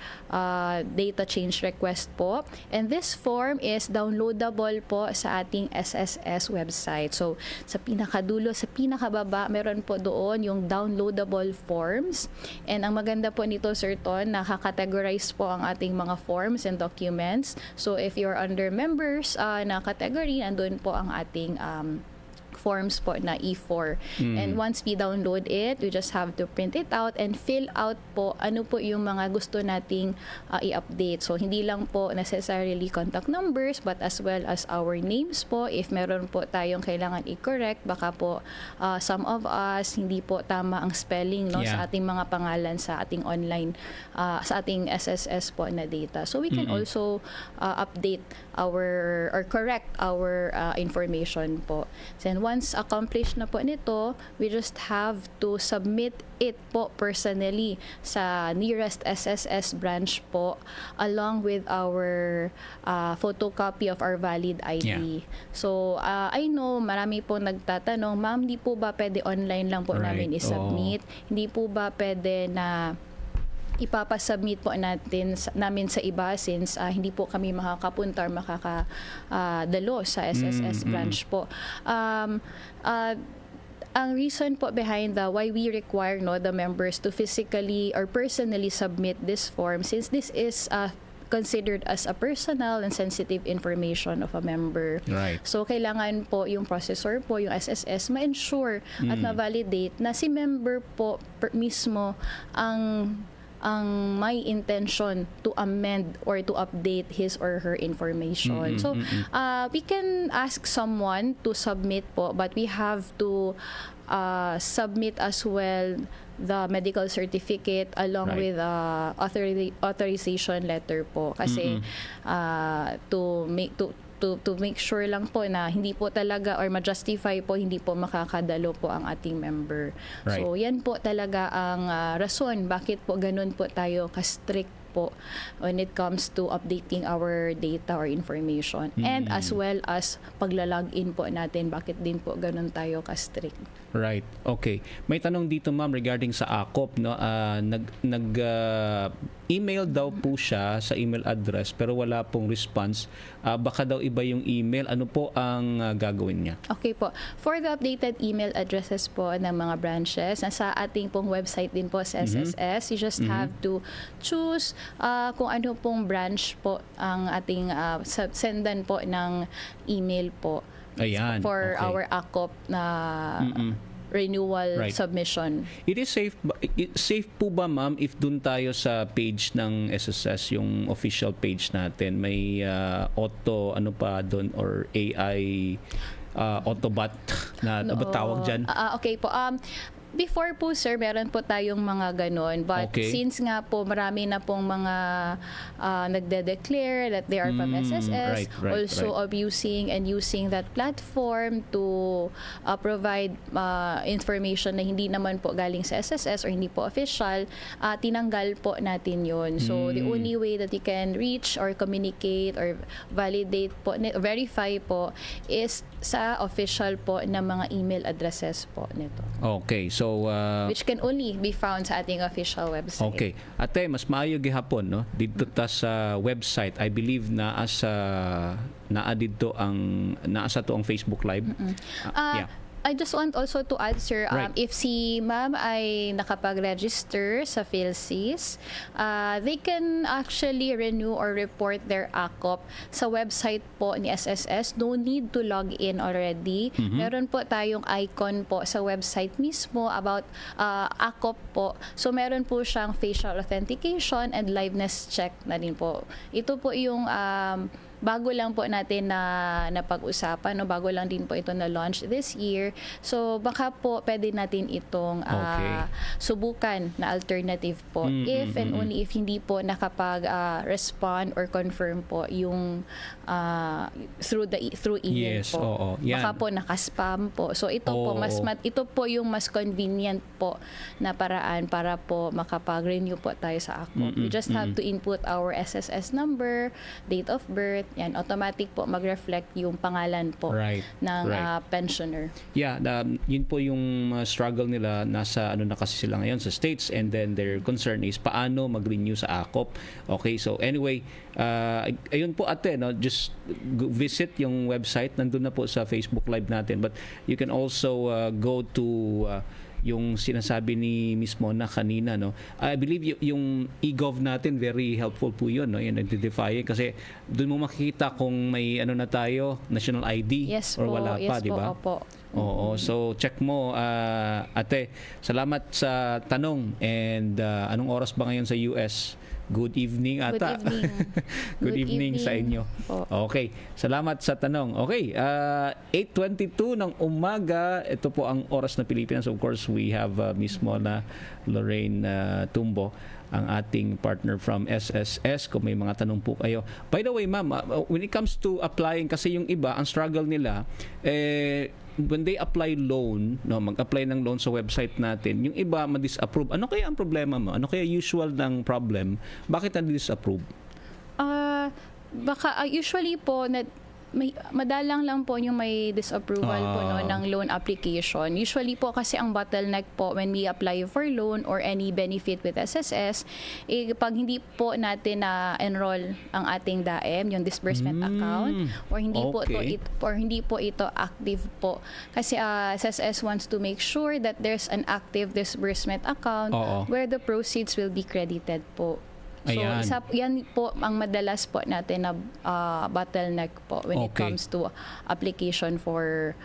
data change request po. And this form is downloadable po sa ating SSS website. So sa pinakadulo, sa pinakababa, meron po doon yung downloadable forms. And ang maganda po nito, Sir Ton, nakakategorize po ang ating mga forms and documents. So if you're under members na category, andun po ang ating forms po na E4. And once we download it, we just have to print it out and fill out po ano po yung mga gusto nating i-update. So hindi lang po necessarily contact numbers, but as well as our names po. If meron po tayong kailangan i-correct, baka po some of us hindi po tama ang spelling no sa ating mga pangalan sa ating online sa ating SSS po na data. So we can also update our or correct our information po. And once accomplished na po nito, we just have to submit it po personally sa nearest SSS branch po, along with our photocopy of our valid ID. So I know marami po nagtatanong, ma'am, di po ba pwede online lang po namin i-submit? Hindi po ba pwede na ipapasubmit po namin sa iba, since hindi po kami makakapunta or makakadalo sa SSS branch po. Ang reason po behind why we require the members to physically or personally submit this form, since this is considered as a personal and sensitive information of a member. So kailangan po yung processor po, yung SSS, ma-ensure at ma-validate na si member po mismo ang may intention to amend or to update his or her information. So, we can ask someone to submit po, but we have to submit as well the medical certificate along with authorization letter po. Kasi to make sure lang po na hindi po talaga or ma-justify po, hindi po makakadalo po ang ating member. So yan po talaga ang rason bakit po ganun po tayo ka-strict po when it comes to updating our data or information. And as well as pagla-login po natin, bakit din po ganun tayo ka-strict. Right. Okay. May tanong dito ma'am regarding sa AKOP, no. Email daw po siya sa email address pero wala pong response. Baka daw iba yung email. Ano po ang gagawin niya? Okay po. For the updated email addresses po ng mga branches, nasa ating pong website din po sa SSS, you just have to choose kung ano pong branch po ang ating sendan po ng email po. Ayan. For okay. our AKOP na renewal Right. submission. It is safe po ba ma'am if dun tayo sa page ng SSS, yung official page natin, may auto ano pa dun or AI autobot na tawag dyan? Okay po. Before po sir, meron po tayong mga ganon. But Okay. since nga po marami na pong mga nagde-declare that they are from SSS, also abusing and using that platform to provide information na hindi naman po galing sa SSS or hindi po official, tinanggal po natin yun. So the only way that you can reach or communicate or validate po, verify po is sa official po na mga email addresses po nito. Okay. So Which can only be found sa ating official website. okay. Ate, mas maayo gihapon, no? Dito ta sa website, I believe naa dito ang naasa to ang Facebook Live. Yeah. I just want also to add, sir, Right. if si ma'am ay nakapag-register sa PhilSys, they can actually renew or report their AKOP sa website po ni SSS. No need to log in already. Meron po tayong icon po sa website mismo about AKOP po. So meron po siyang facial authentication and liveness check na din po. Ito po yung bago lang po natin na pag-usapan, no? Bago lang din po ito na launch this year. So baka po pwede natin itong subukan na alternative po if and only if hindi po nakapag-respond or confirm po yung through email Yes, po. oo. Yan. Baka po naka-spam po. So ito po ito po yung mas convenient po na paraan para po makapag-renew po tayo sa AKOP. We just have to input our SSS number, date of birth, yan, automatic po mag-reflect yung pangalan po ng pensioner. Yeah, yun po yung struggle nila. Nasa ano na kasi sila ngayon sa States, and then their concern is paano mag-renew sa AKOP. Okay, so anyway, ayun po ate, no, just visit yung website, nandun na po sa Facebook Live natin, but you can also go to yung sinasabi ni Miss Mona kanina, no. I believe yung eGov natin, very helpful po yun, no, yung nagde-defy kasi doon mo makikita kung may ano na tayo, national ID or wala pa, di ba? Oo, so check mo ate. Salamat sa tanong, and anong oras ba ngayon sa US? Good evening ata. Good evening. Good evening sa inyo. Okay. Salamat sa tanong. Okay. 8:22 ng umaga. Ito po ang oras na Pilipinas. Of course, we have Miss Mona Lorraine Tumbo, ang ating partner from SSS. Kung may mga tanong po kayo. By the way, ma'am, when it comes to applying, kasi yung iba, ang struggle nila, when they apply loan, no, mag-apply ng loan sa website natin, yung iba ma-disapprove. Ano kaya ang problema mo? Ano kaya usual ng problem? Bakit na-disapprove? Baka usually po madalang lang po yung may disapproval po ng loan application. Usually po kasi ang bottleneck po when we apply for loan or any benefit with SSS, pag hindi po natin na-enroll ang ating DAEM, yung disbursement account, or hindi po ito active po. Kasi SSS wants to make sure that there's an active disbursement account where the proceeds will be credited po. So, yan po ang madalas po natin na bottleneck po when it comes to application for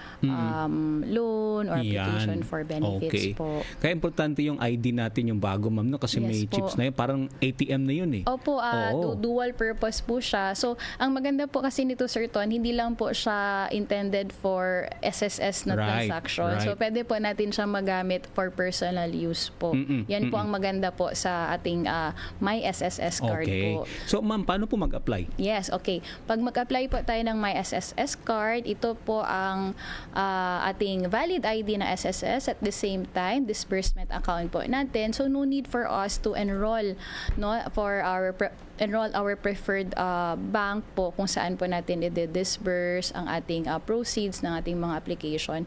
loan or application for benefits po. Kaya importante yung ID natin, yung bago, ma'am, no? Kasi may chips na yun. Parang ATM na yun eh. Opo, dual purpose po siya. So, ang maganda po kasi nito, Sir Ton, hindi lang po siya intended for SSS na transaction. So, pwede po natin siya magamit for personal use po. Yan po ang maganda po sa ating My SSS SSS card Okay. po. So ma'am, paano po mag-apply? Yes, okay. Pag mag-apply po tayo ng My SSS card, ito po ang ating valid ID na SSS, at the same time disbursement account po natin. So no need for us to enroll for enroll our preferred bank po kung saan po natin i-disburse ang ating proceeds ng ating mga application,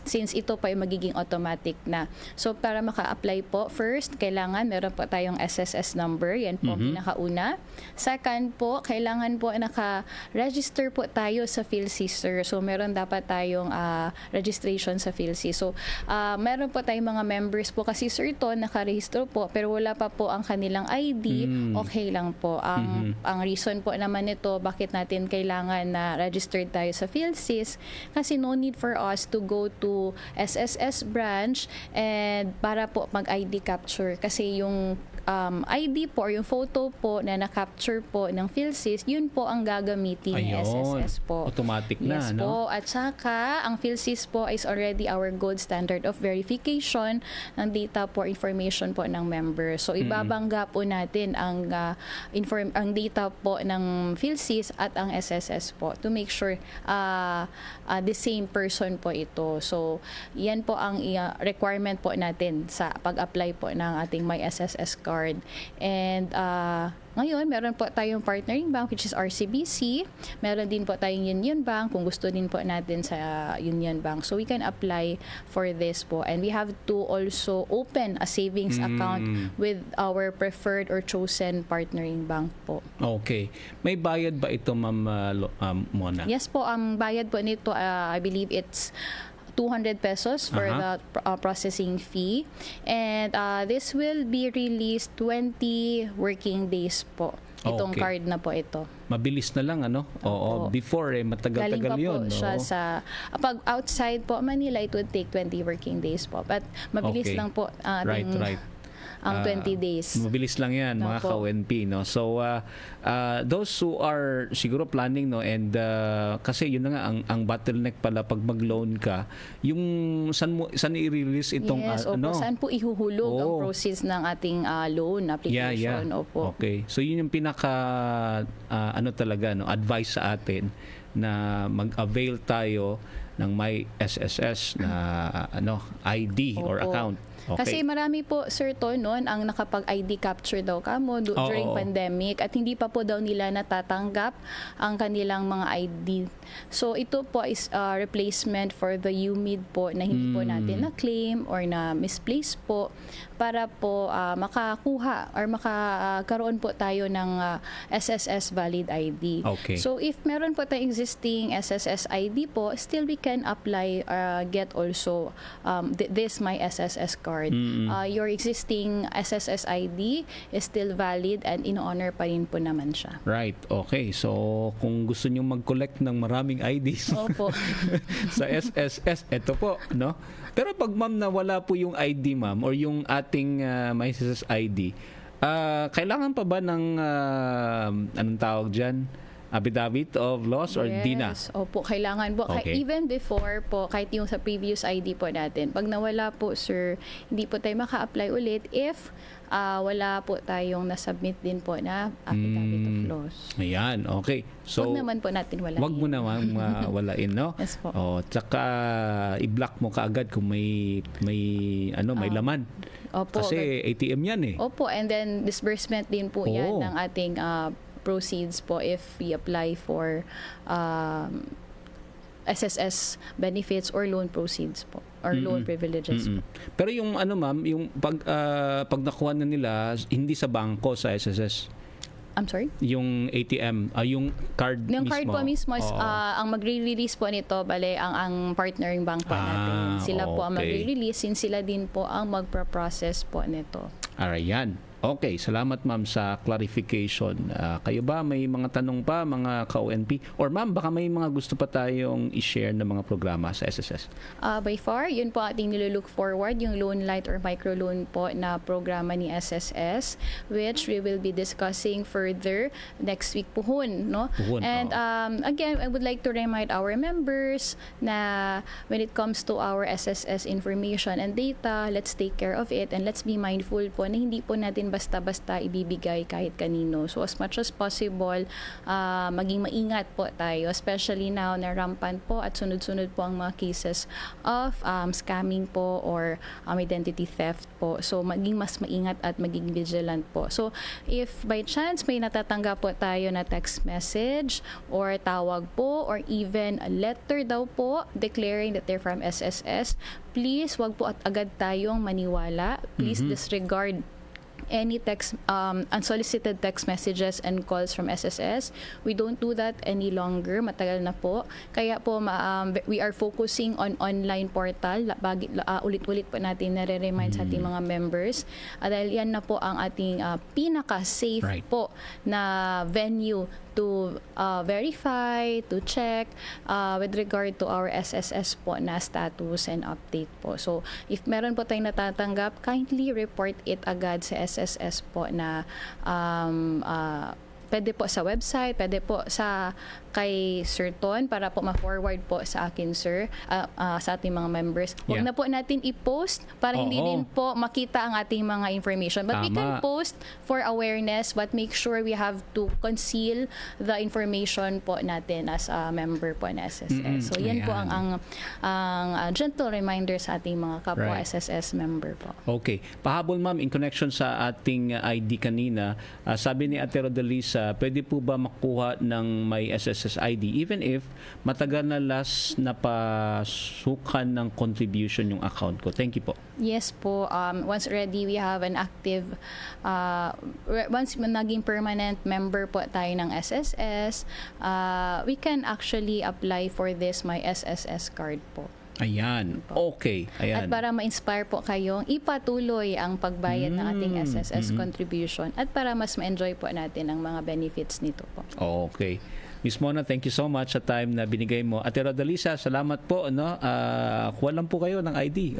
since ito pa ay magiging automatic na. So para maka-apply po, first kailangan meron po tayong SSS number, yan po pinakauna. Second po, kailangan po naka-register po tayo sa PhilSys, sir. So meron dapat tayong registration sa PhilSys. So meron po tayong mga members po kasi, sir, to naka-register po pero wala pa po ang kanilang ID, okay lang po. Ang reason po naman nito bakit natin kailangan na registered tayo sa PhilSys, kasi no need for us to go to SSS branch and para po mag-ID capture, kasi yung ID po or yung photo po na na-capture po ng PhilSys, yun po ang gagamitin ng SSS po. Automatic na, yes no? po. At saka, ang PhilSys po is already our gold standard of verification ng data po, information po ng member. So, ibabangga po natin ang data po ng PhilSys at ang SSS po to make sure the same person po ito. So, yan po ang requirement po natin sa pag-apply po ng ating My SSS card. And ngayon, meron po tayong partnering bank which is RCBC. Meron din po tayong Union Bank kung gusto din po natin sa Union Bank. So we can apply for this po. And we have to also open a savings account with our preferred or chosen partnering bank po. Okay. May bayad ba ito, Ma'am Mona? Yes po, ang bayad po nito, I believe it's 200 pesos for the processing fee. And this will be released 20 working days po. Itong card na po ito. Mabilis na lang, ano? Oo. Before, matagal-tagal yun. Galing pa po siya sa... Pag outside po, Manila, it would take 20 working days po. But mabilis lang po. Right. Ang 20 days. Mabilis lang yan, mga ka-ONP, no? So, those who are siguro planning, no? And kasi yun na nga, ang bottleneck pala pag mag-loan ka, yung saan i-release itong... Yes, saan po ihuhulog ang proceeds ng ating loan application. Yeah. Opo. Okay. So, yun yung pinaka, talaga, no? Advice sa atin na mag-avail tayo ng My SSS na ID or account. Okay. Kasi marami po, Sir To, noon ang nakapag-ID capture daw kamo during pandemic at hindi pa po daw nila natatanggap ang kanilang mga ID. So ito po is replacement for the UMID po na hindi po natin na-claim or na misplace po para po makakuha or makakaroon po tayo ng SSS valid ID. Okay. So if meron po tayong existing SSS ID po, still we can apply get also this My SSS card. Your existing SSS ID is still valid and in-honor pa rin po naman siya. Right. Okay. So, kung gusto nyo mag-collect ng maraming IDs sa SSS, ito po, no? Pero pag ma'am nawala po yung ID, ma'am, or yung ating My SSS ID, kailangan pa ba ng anong tawag dyan? Affidavit of loss or di na? Yes, opo, kailangan po. Okay. Even before po, kahit yung sa previous ID po natin, pag nawala po, sir, hindi po tayo maka-apply ulit if wala po tayong nasubmit din po na affidavit of loss. Ayan, okay. So, wag naman po natin walain. Wag mo naman walain, no? Yes po. Tsaka i-block mo kaagad kung may laman. Opo. Kasi ATM yan eh. Opo, and then disbursement din po yan ng ating proceeds po if we apply for SSS benefits or loan proceeds po or loan privileges po. Pero yung ma'am, yung pag nakuha na nila hindi sa bangko sa SSS. I'm sorry? Yung ATM, yung card yung mismo. Yung card po mismo is, ang magre-release po nito, bale, ang partnering bank po natin. Sila po ang magre-release, since sila din po ang magpa-process po nito. Arayan. Okay, salamat ma'am sa clarification. Kayo ba may mga tanong pa, mga ka-ONP? Or ma'am, baka may mga gusto pa tayong i-share na mga programa sa SSS? By far, yun po ating nilulook forward, yung Loan Light or Microloan po na programa ni SSS, which we will be discussing further next week puhon, no? And again, I would like to remind our members na when it comes to our SSS information and data, let's take care of it and let's be mindful po na hindi po natin basta-basta ibibigay kahit kanino. So as much as possible, maging maingat po tayo, especially now na rampant po at sunod-sunod po ang mga cases of scamming po or identity theft po. So maging mas maingat at maging vigilant po. So if by chance may natatanggap po tayo na text message or tawag po or even a letter daw po declaring that they're from SSS, please wag po at agad tayong maniwala. Please disregard any unsolicited text messages and calls from SSS. We don't do that any longer. Matagal na po. Kaya po we are focusing on online portal. Ulit-ulit po natin nare-remind sa ating mga members. Dahil yan na po ang ating pinaka-safe po na venue to verify, to check with regard to our SSS po na status and update po. So, if meron po tayong natatanggap, kindly report it agad sa SSS po na pwede po sa website, pwede po sa kay Sir Ton para po ma-forward po sa akin, sir, sa ating mga members. Huwag na po natin i-post para hindi din po makita ang ating mga information. But we can post for awareness, but make sure we have to conceal the information po natin as a member po na SSS. So yan po ang gentle reminder sa ating mga kapwa SSS member po. Okay. Pahabol, ma'am, in connection sa ating ID kanina, sabi ni Ate Rodalisa, pwede po ba makuha ng may SSS ID even if matagal na last napasukan ng contribution yung account ko? Thank you po. Yes po. Once already we have an active, once naging permanent member po tayo ng SSS, we can actually apply for this My SSS card po. Ayan. Okay. Ayan. At para ma-inspire po kayong ipatuloy ang pagbayad ng ating SSS contribution at para mas ma-enjoy po natin ang mga benefits nito po. Okay. Miss Mona, thank you so much sa time na binigay mo. Ate Rodalisa, salamat po. No? Kuha lang po kayo ng ID.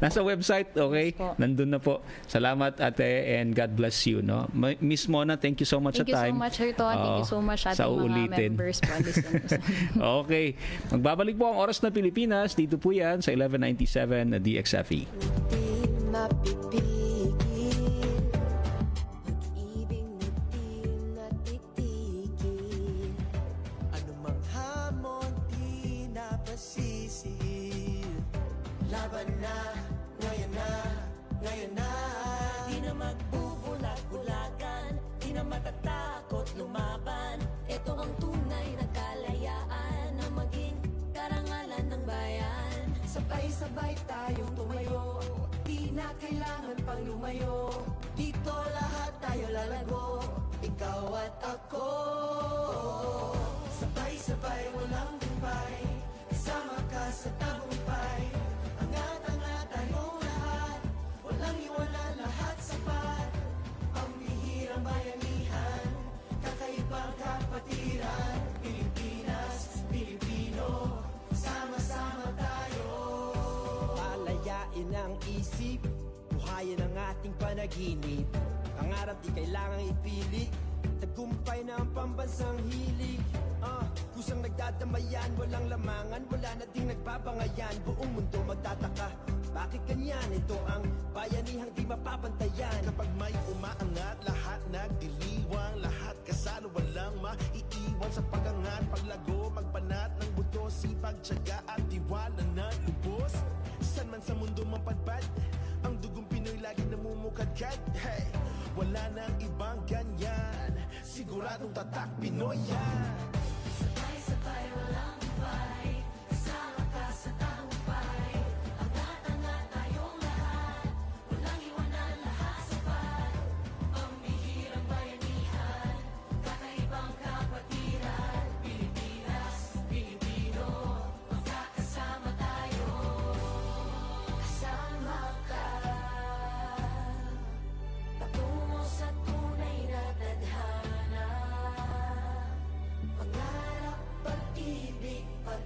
Nasa website, okay? Nandun na po. Salamat, ate, and God bless you. No? Miss Mona, thank you so much sa time. Thank you so much, Sir Ton. Thank you so much sa ating mga members po, listeners. Okay. Magbabalik po ang Oras na Pilipinas. Dito po yan sa 1197 na DXFE. Laban na, ngayon na, ngayon na. Di na magbubulag-bulagan, di na matatakot lumaban. Ito ang tunay na kalayaan na maging karangalan ng bayan. Sabay-sabay tayong tumayo, di na kailangan pang lumayo. Dito lahat tayo lalago, ikaw at ako. Sabay-sabay walang gumpay, kasama ka sa tagumpay. Angat-angat tayong lahat, walang iwanan, lahat sapat. Pambihirang bayanihan, kakaibang kapatiran. Pilipinas, Pilipino, sama-sama tayo. Palayain ang isip, buhayin ang ating panaginip. Pangarap di kailangang ipili, tagumpay na ang pambansang hilig. Kusang nagdadamayan, walang lamangan, wala na ding nagbabangayan. Buong mundo magtataka, bakit ganyan? Ito ang bayanihang di mapapantayan. Kapag may umaangat, lahat nagdiriwang, lahat kasalo, walang maiiwan sa pagangat. Paglago, magbanat ng buto, sipag, tiyaga at tiwala na lubos. San man sa mundo mapadpad, ang dugong Pinoy lagi namumukadkad. Hey, wala nang ibang ganyan, siguradong tatak Pinoy yan. Sabay-sabay walang gumpay, kasama ka sa tagumpay. Angat-angat tayong lahat, walang iwanan, lahat sapat. Pambihirang bayanihan, kakaibang kapatiran. Pilipinas, Pilipino, magkakasama tayo. Kasama ka, patungo sa tunay na tadhana. Pangarap, pag-ibig, pag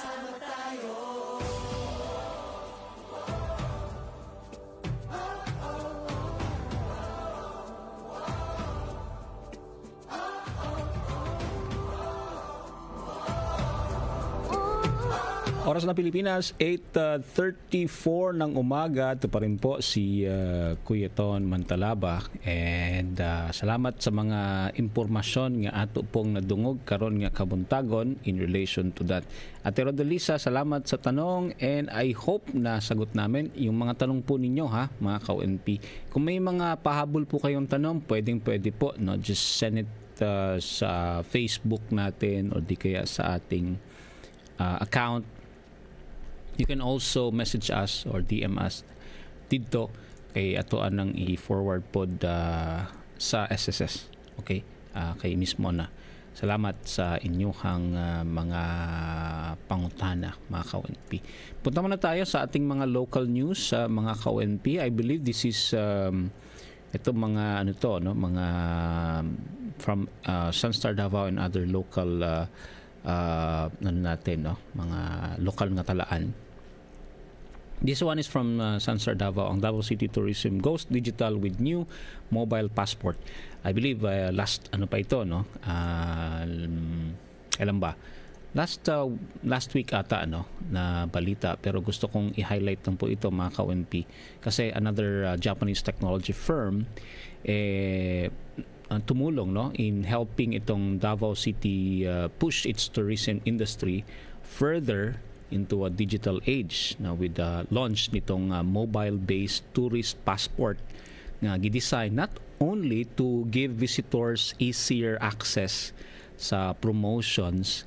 Sama tayo. Oras ng Pilipinas, 8:34 ng umaga. Ito pa rin po si Kuya Ton Mantalaba. And salamat sa mga impormasyon nga ato pong nadungog karon nga kabuntagon in relation to that. Ate Rodelisa, salamat sa tanong and I hope na sagot namin yung mga tanong po ninyo ha, mga ka-ONP. Kung may mga pahabol po kayong tanong, pwede po, no? Just send it sa Facebook natin o di kaya sa ating account. You can also message us or DM us dito kay atoan nang i-forward pod sa SSS. Okay? Kay mismo na. Salamat sa inyong mga pangutana, mga ka-ONP. Punta muna tayo sa ating mga local news, mga ka-ONP. I believe this is ito mga ano to, no? Mga from Sunstar Davao and other local natin, no? Mga lokal nga talaan. This one is from Sunstar Davao. Ang Davao City Tourism goes digital with new mobile passport. I believe last ano pa ito, no? Kailan ba? Last week ata na balita, pero gusto kong i-highlight lang po ito, mga ka-ONP, kasi another Japanese technology firm tumulong, no, in helping itong Davao City push its tourism industry further into a digital age na with the launch nitong mobile-based tourist passport nga gidesign not only to give visitors easier access sa promotions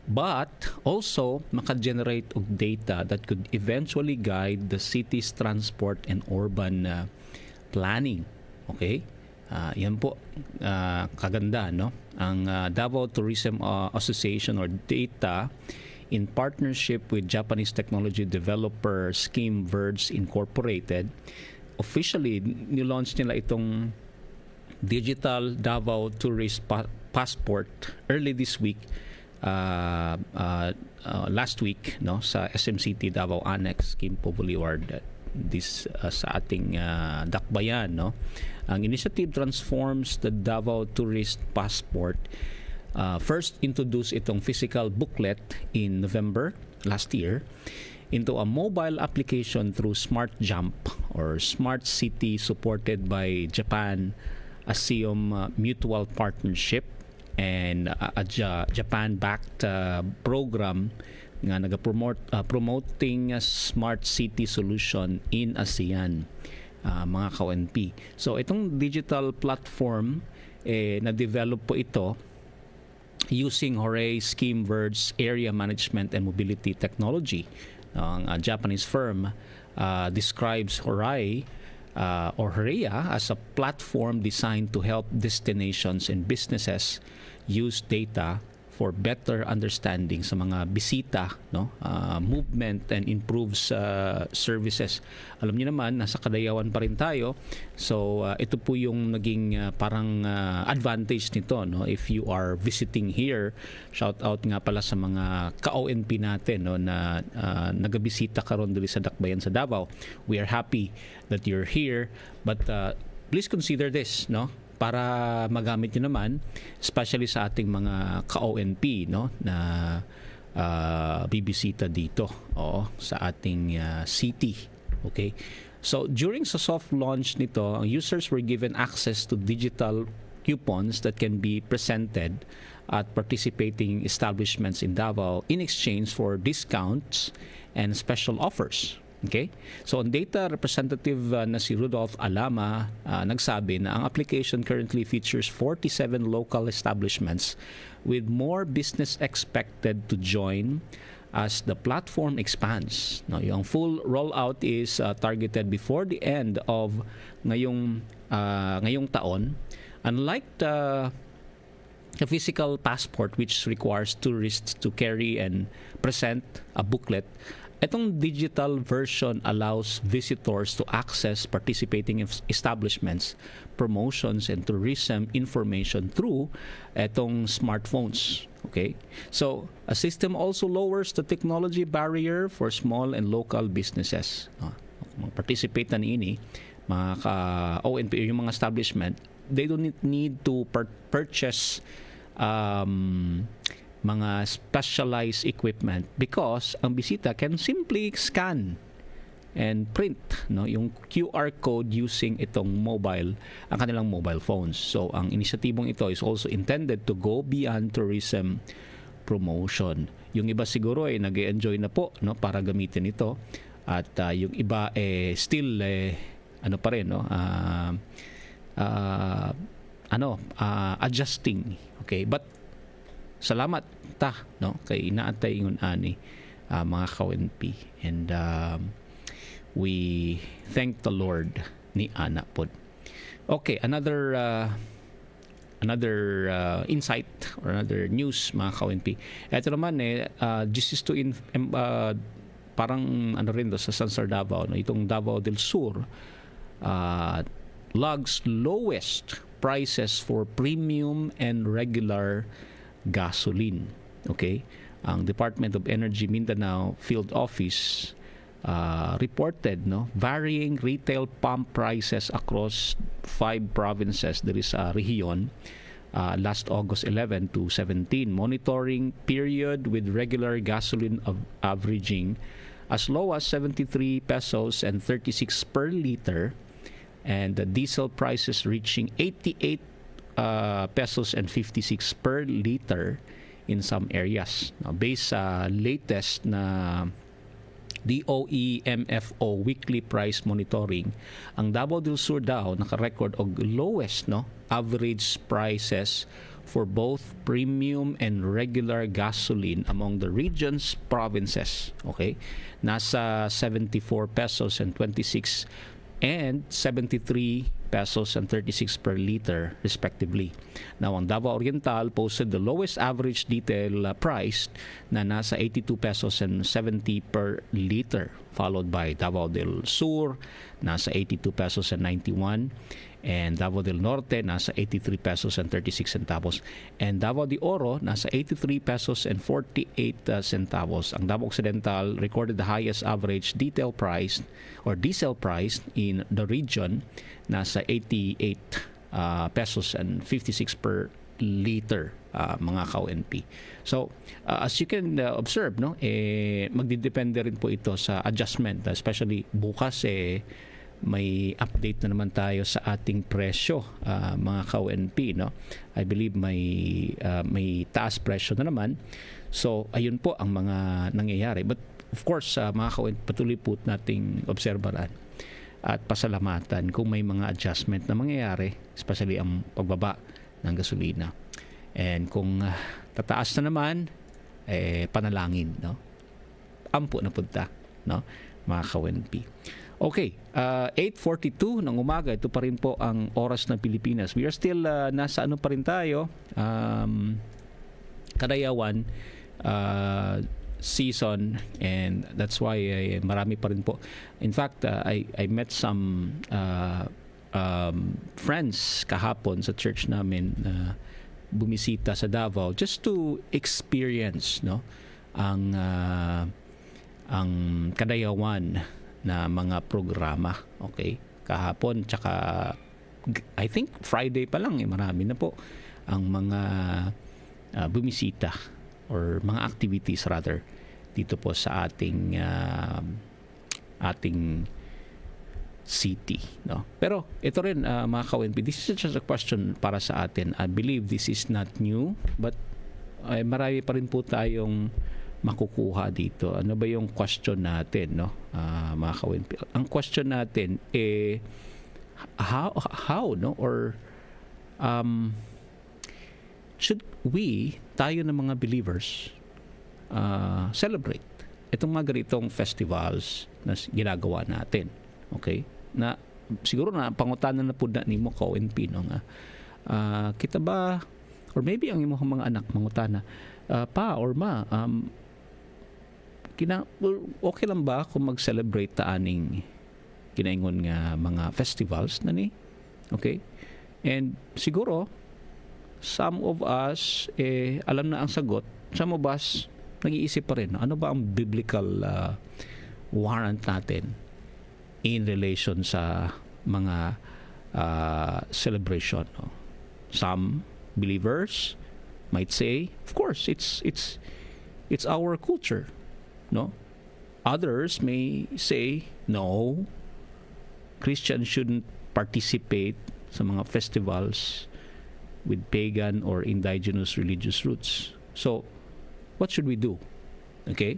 but also maka-generate og data that could eventually guide the city's transport and urban planning. Okay? Yan po kaganda, no? Ang Davao Tourism Association or DATA in partnership with Japanese technology developer Scheme Verge Incorporated officially nilaunch nila itong digital Davao Tourist Passport early this week, last week, no, sa SMCT Davao Annex, Kimpo Boulevard, this sa ating dakbayan, no. Ang initiative transforms the Davao Tourist Passport. First introduced itong physical booklet in November last year into a mobile application through Smart Jump or Smart City supported by Japan ASEAN Mutual Partnership and a Japan-backed program nga promoting a smart city solution in ASEAN, mga ka-ONP. So itong digital platform na-develop po ito using Horay Scheme Verge Area Management and Mobility Technology. Ang Japanese firm describes Horay or Horea as a platform designed to help destinations and businesses use data for better understanding sa mga bisita, no, movement and improves services. Alam niyo naman, nasa Kadayawan pa rin tayo. So ito po yung naging parang advantage nito, no, if you are visiting here. Shout out nga pala sa mga ka-ONP natin, no, na nagabisita karon dili sa dakbayan sa Davao. We are happy that you're here, but please consider this, no, para magamit nyo naman, especially sa ating mga ka-ONP, no, na bibisita dito sa ating city. Okay? So, during sa soft launch nito, users were given access to digital coupons that can be presented at participating establishments in Davao in exchange for discounts and special offers. Okay? So, on data representative na si Rudolph Alama nagsabi na ang application currently features 47 local establishments with more business expected to join as the platform expands. No, yung full rollout is targeted before the end of ngayong taon. Unlike the physical passport which requires tourists to carry and present a booklet, Itong digital version allows visitors to access participating establishments, promotions, and tourism information through itong smartphones. Okay? So, a system also lowers the technology barrier for small and local businesses. Participate na ini, mga ONP, yung mga establishment, they don't need to purchase mga specialized equipment because ang bisita can simply scan and print yung QR code using ang kanilang mobile phones. So ang inisyatibong ito is also intended to go beyond tourism promotion. Yung iba siguro ay nag-enjoy na po para gamitin ito at yung iba still pa rin adjusting. Okay, but salamat kay inaantay ingon ani mga ka-ONP, and we thank the Lord ni ana pod. Okay, another insight or another news mga ka-ONP. Ito naman just is to parang rin sa Sansar Davao, itong Davao del Sur logs lowest prices for premium and regular gasoline. Okay? Ang Department of Energy Mindanao Field Office reported varying retail pump prices across 5 provinces there is a rehiyon last August 11 to 17 monitoring period, with regular gasoline averaging as low as 73 pesos and 36 per liter, and the diesel prices reaching 88 pesos and 56 per liter in some areas. Now, based sa latest na DOE MFO weekly price monitoring, ang Davao del Sur daw naka-record og lowest average prices for both premium and regular gasoline among the region's provinces. Okay? Nasa 74 pesos and 26 and 73 pesos and 36 per liter respectively. Now, ang Davao Oriental posted the lowest average detail price na nasa 82 pesos and 70 per liter, followed by Davao del Sur nasa 82 pesos and 91, and Davao del Norte nasa 83 pesos and 36 centavos, and Davao de Oro nasa 83 pesos and 48 centavos. Ang Davao Occidental recorded the highest average detail price or diesel price in the region, nasa 88 pesos and 56 per liter, mga ka-ONP. So, as you can observe, magdidepende rin po ito sa adjustment, especially bukas may update na naman tayo sa ating presyo, mga ka-ONP, I believe may taas presyo na naman. So, ayun po ang mga nangyayari. But of course, mga ka-ONP, patuloy po nating obserbaran at pasalamatan kung may mga adjustment na mangyayari, especially ang pagbaba ng gasolina. And kung tataas na naman, panalangin, ampo na punta, mga ka-ONP. Okay, 8:42 ng umaga, ito pa rin po ang oras ng Pilipinas. We are still nasa pa rin tayo, Kadayawan season, and that's why marami pa rin po. In fact, I met some friends kahapon sa church namin na bumisita sa Davao just to experience ang Kadayawan na mga programa. Okay, kahapon tsaka I think Friday pa lang marami na po ang mga bumisita or mga activities rather dito po sa ating city, Pero ito rin, mga ka-ONP, this is just a question para sa atin. I believe this is not new, but marami pa rin po tayong makukuha dito. Ano ba yung question natin, mga ka-ONP? Ang question natin how or should we, tayo ng mga believers, celebrate itong mga ganitong festivals na ginagawa natin? Okay? Na siguro na pangutanan na po na nimo ka-ONP, kita ba, or maybe ang imong mga anak mangutana, pa or ma, okay lang ba kung mag-celebrate ta aning kinaingon nga mga festivals na ni? Okay? And siguro, some of us, alam na ang sagot. Some of us, nag-iisip pa rin, ano ba ang biblical warrant natin in relation sa mga celebration? No? Some believers might say, of course, it's our culture. No? Others may say, no, Christians shouldn't participate sa mga festivals with pagan or indigenous religious roots. So, what should we do? Okay?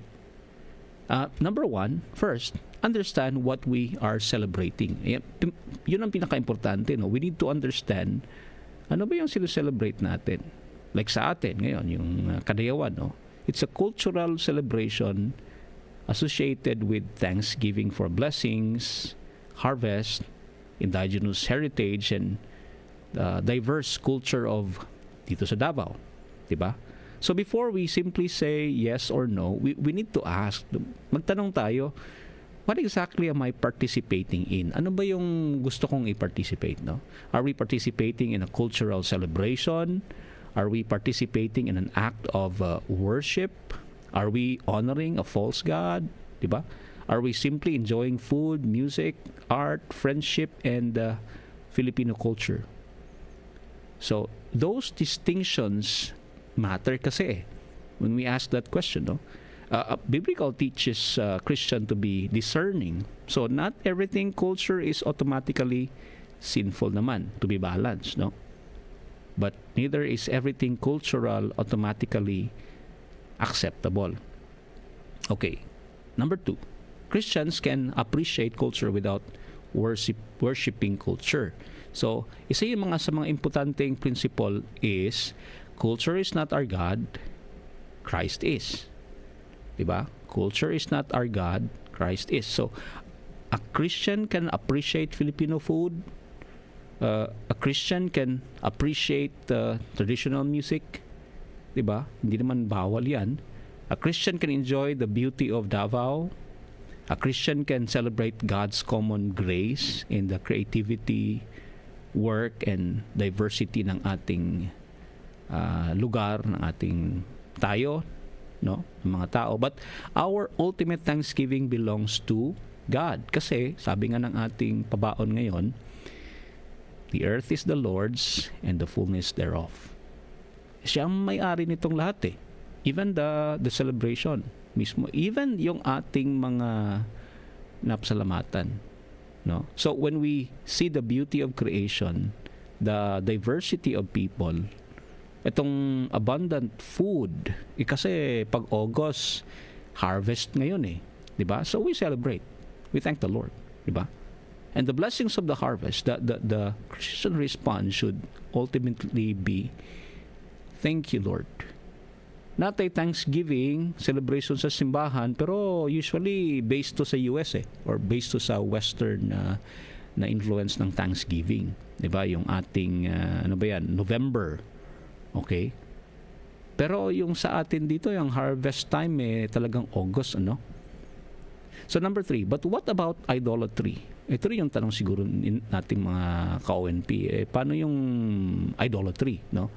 Number one, first, understand what we are celebrating. Yun ang pinaka-importante. No? We need to understand ano ba yung celebrate natin. Like sa atin ngayon, yung Kadayawan. No? It's a cultural celebration associated with thanksgiving for blessings, harvest, indigenous heritage, and diverse culture of dito sa Davao. Diba? So before we simply say yes or no, we need to ask, magtanong tayo, what exactly am I participating in? Ano ba yung gusto kong i-participate? No? Are we participating in a cultural celebration? Are we participating in an act of worship? Are we honoring a false god? Diba? Are we simply enjoying food, music, art, friendship, and Filipino culture? So, those distinctions matter kasi when we ask that question. No? Biblical teaches Christian to be discerning. So, not everything culture is automatically sinful naman, to be balanced. No? But neither is everything cultural automatically acceptable. Okay. Number 2. Christians can appreciate culture without worshiping culture. So, isa yung sa mga importanteng principle is, culture is not our God, Christ is. Diba? Culture is not our God, Christ is. So, a Christian can appreciate Filipino food. A Christian can appreciate traditional music. Diba? Hindi naman bawal yan. A Christian can enjoy the beauty of Davao. A Christian can celebrate God's common grace in the creativity, work, and diversity ng ating lugar, ng ating tayo, no, ng mga tao. But our ultimate thanksgiving belongs to God. Kasi, sabi nga ng ating pabaon ngayon, the earth is the Lord's and the fullness thereof. Siya ang may-ari nitong lahat eh. Even the celebration mismo, even yung ating mga napasalamatan, no? So when we see the beauty of creation, the diversity of people, itong abundant food, kasi pag August harvest ngayon eh, 'di ba? So we celebrate, we thank the Lord, 'di ba? And the blessings of the harvest, the Christian response should ultimately be, thank you, Lord. Not a Thanksgiving celebration sa simbahan, pero usually based to sa US or based to sa Western na influence ng Thanksgiving. Diba? Yung ating, November. Okay? Pero yung sa atin dito, yung harvest time, talagang August, ano? So number 3, but what about idolatry? Ito rin yung tanong siguro nating mga ka-ONP. Paano yung idolatry, no?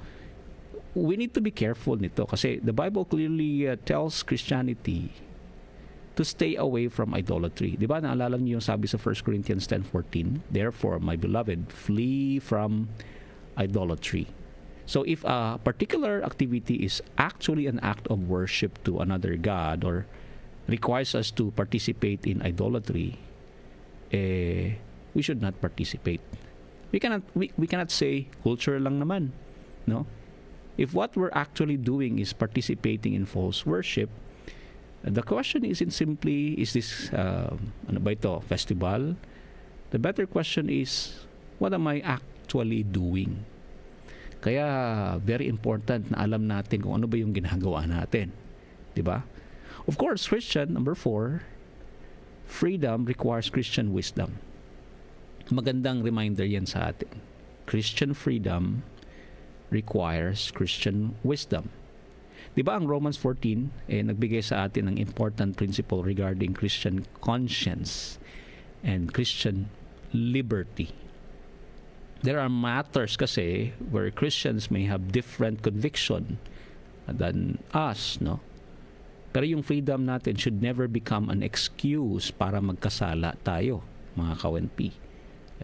We need to be careful nito kasi the Bible clearly tells Christianity to stay away from idolatry. Di ba? Naalala niyo yung sabi sa 1 Corinthians 10:14, therefore, my beloved, flee from idolatry. So if a particular activity is actually an act of worship to another God or requires us to participate in idolatry, we should not participate. We cannot say culture lang naman, no? If what we're actually doing is participating in false worship, the question isn't simply, is this festival? The better question is, what am I actually doing? Kaya very important na alam natin kung ano ba yung ginagawa natin. Diba? Of course, Christian, number 4, freedom requires Christian wisdom. Magandang reminder yan sa atin. Christian freedom requires Christian wisdom. Di ba ang Romans 14 nagbigay sa atin ng important principle regarding Christian conscience and Christian liberty. There are matters kasi where Christians may have different conviction than us, no? Pero yung freedom natin should never become an excuse para magkasala tayo, mga ka-ONP.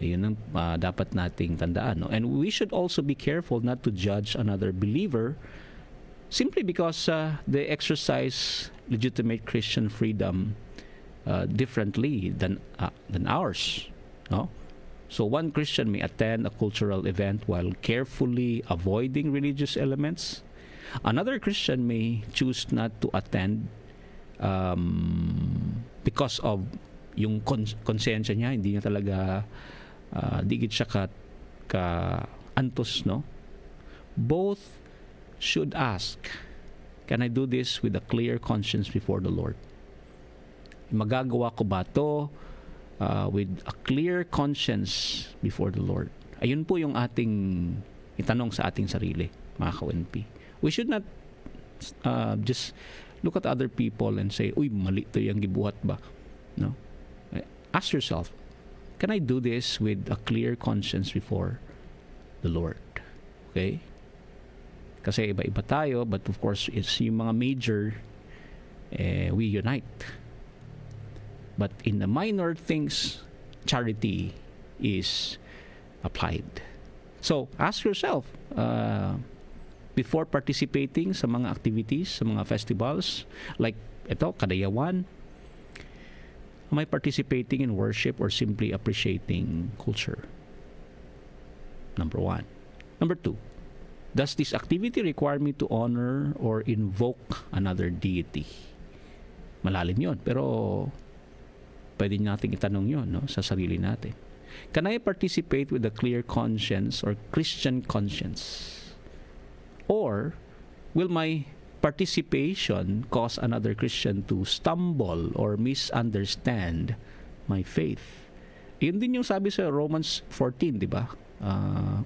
Ayun ang dapat nating tandaan, no? And we should also be careful not to judge another believer simply because they exercise legitimate Christian freedom differently than ours, no? So one Christian may attend a cultural event while carefully avoiding religious elements. Another Christian may choose not to attend because of yung konsensya niya, hindi niya talaga digit siya ka antos, no? Both should ask, can I do this with a clear conscience before the Lord? Magagawa ko ba to with a clear conscience before the Lord? Ayun po yung ating itanong sa ating sarili, mga ka-ONP. We should not just look at other people and say, uy, mali to yung gibuhat ba? No? Ask yourself, can I do this with a clear conscience before the Lord? Okay? Kasi iba-iba tayo, but of course, it's yung mga major, we unite. But in the minor things, charity is applied. So, ask yourself, before participating sa mga activities, sa mga festivals, like ito, Kadayawan, am I participating in worship or simply appreciating culture? Number 1. Number 2, does this activity require me to honor or invoke another deity? Malalim yun, pero pwede nating itanong yun, no, sa sarili natin. Can I participate with a clear conscience or Christian conscience? Or will my participation cause another Christian to stumble or misunderstand my faith? Yun din yung sabi sa Romans 14, di ba?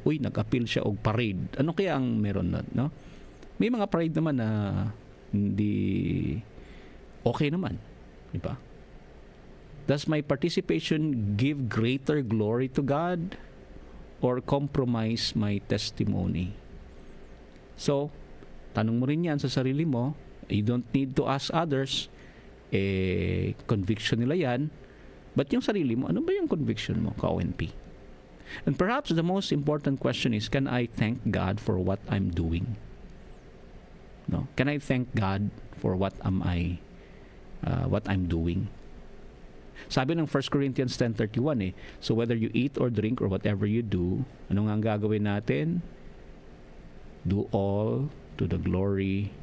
Uy, nag-appeal siya og parade. Ano kaya ang meron nun, no? May mga parade naman na hindi okay naman, di ba? Does my participation give greater glory to God or compromise my testimony? So, tanong mo rin yan sa sarili mo. You don't need to ask others. Conviction nila yan. But yung sarili mo, ano ba yung conviction mo, ka-ONP? And perhaps the most important question is, can I thank God for what I'm doing? No? Can I thank God for what I'm doing? Sabi ng 1 Corinthians 10:31 so whether you eat or drink or whatever you do, ano nga ang gagawin natin? Do all to the glory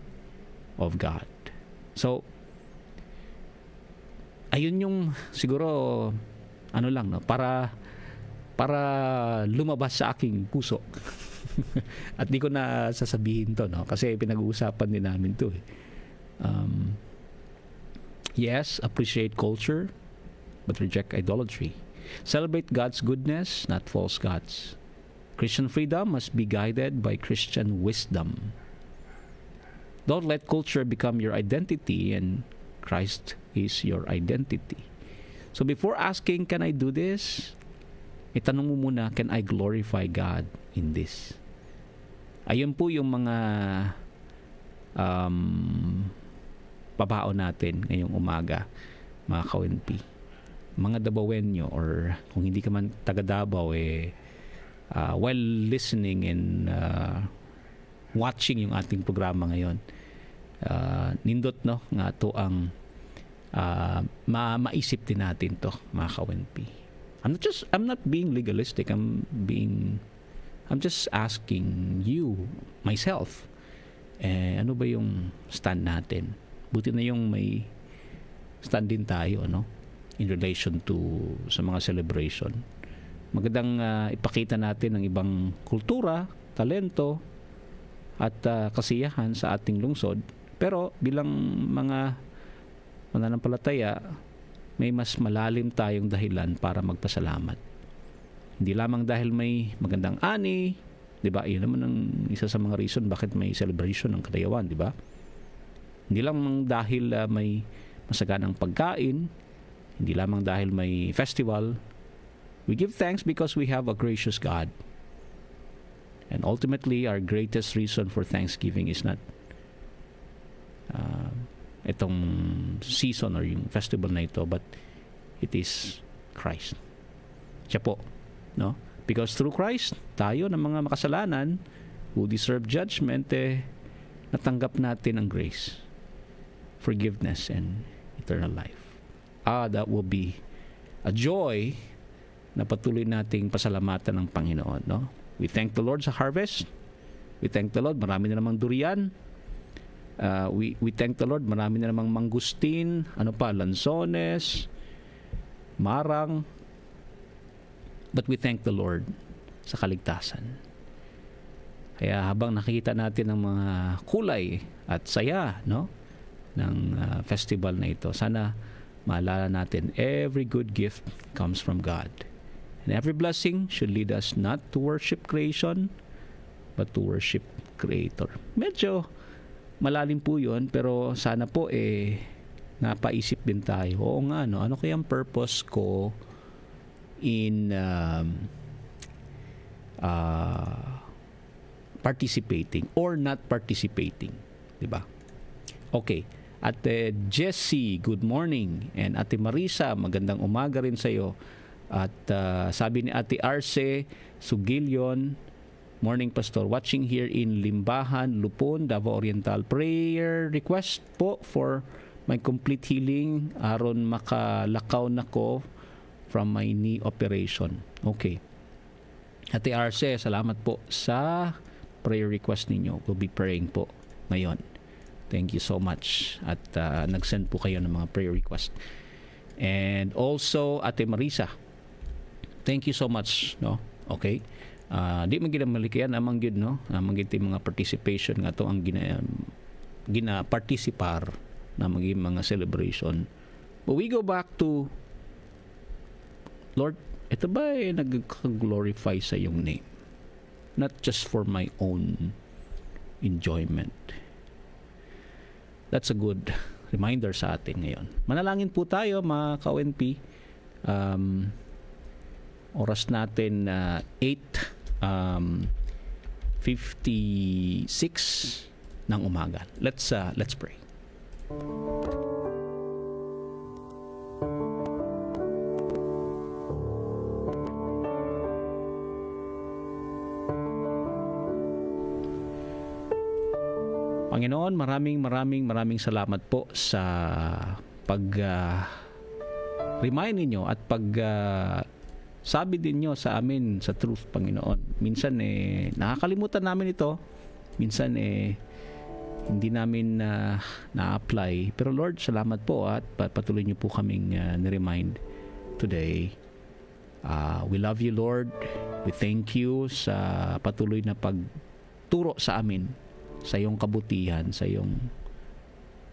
of God. So, ayun yung siguro ano lang, no, para lumabas sa aking puso. At di ko na sasabihin to, no, kasi pinag-uusapan din namin to. Yes, appreciate culture, but reject idolatry. Celebrate God's goodness, not false gods. Christian freedom must be guided by Christian wisdom. Don't let culture become your identity, and Christ is your identity. So before asking, can I do this? Itanong mo muna, can I glorify God in this? Ayun po yung mga pabaon natin ngayong umaga, mga ka-ONP. Mga Dabawenyo, or kung hindi ka man taga Davao, while listening and watching yung ating programa ngayon, nindot, no, nga to ang maisip din natin to, mga ka-ONP. I'm not being legalistic. I'm just asking you, myself, ano ba yung stand natin? Buti na yung may stand din tayo, no, in relation to sa mga celebration. Magandang ipakita natin ang ibang kultura, talento, at kasiyahan sa ating lungsod. Pero bilang mga mananampalataya, may mas malalim tayong dahilan para magpasalamat. Hindi lamang dahil may magandang ani, 'di ba? Iyon naman ang isa sa mga reason bakit may celebration ng Kadayawan, 'di ba? Hindi lang dahil may masaganang pagkain, hindi lamang dahil may festival. We give thanks because we have a gracious God. And ultimately, our greatest reason for thanksgiving is not itong season or yung festival na ito, but it is Christ. Siya po, no? Because through Christ, tayo ng mga makasalanan who deserve judgment, natanggap natin ang grace, forgiveness, and eternal life. That will be a joy na patuloy nating pasalamatan ng Panginoon, no? We thank the Lord sa harvest. We thank the Lord, marami na namang durian. We thank the Lord, marami na namang mangustin, lansones, marang. But we thank the Lord sa kaligtasan. Kaya habang nakikita natin ang mga kulay at saya, no, ng festival na ito, sana maalala natin, every good gift comes from God. And every blessing should lead us not to worship creation, but to worship Creator. Medyo malalim po yun, pero sana po napaisip din tayo. Oo nga, no? Ano kayang purpose ko in participating or not participating? Diba? Okay. Ate Jessie, good morning. And Ate Marisa, magandang umaga rin sa'yo. At sabi ni Ate Arce Sugilyon, morning Pastor, watching here in Limbahan, Lupon, Davao Oriental. Prayer request po for my complete healing aron makalakaw na ko from my knee operation. Okay. Ate Arce, salamat po sa prayer request ninyo. We'll be praying po ngayon. Thank you so much. At nag-send po kayo ng mga prayer request. And also, Ate Marisa, thank you so much, no? Okay. Di man ginamalikian amang gyud, no? Amang gyud mga participation nga to ang gina-participar na mga celebration. But we go back to Lord, ito ba nag-glorify sa iyong name? Not just for my own enjoyment. That's a good reminder sa atin ngayon. Manalangin po tayo, mga ka-ONP. Oras natin 8:56 ng umaga. Let's pray. Panginoon, maraming salamat po sa remind ninyo at sabi din nyo sa amin sa truth, Panginoon. Minsan nakakalimutan namin ito. Minsan hindi namin na-apply. Pero Lord, salamat po at patuloy nyo po kaming ni-remind today. We love you, Lord. We thank you sa patuloy na pagturo sa amin, sa iyong kabutihan, sa iyong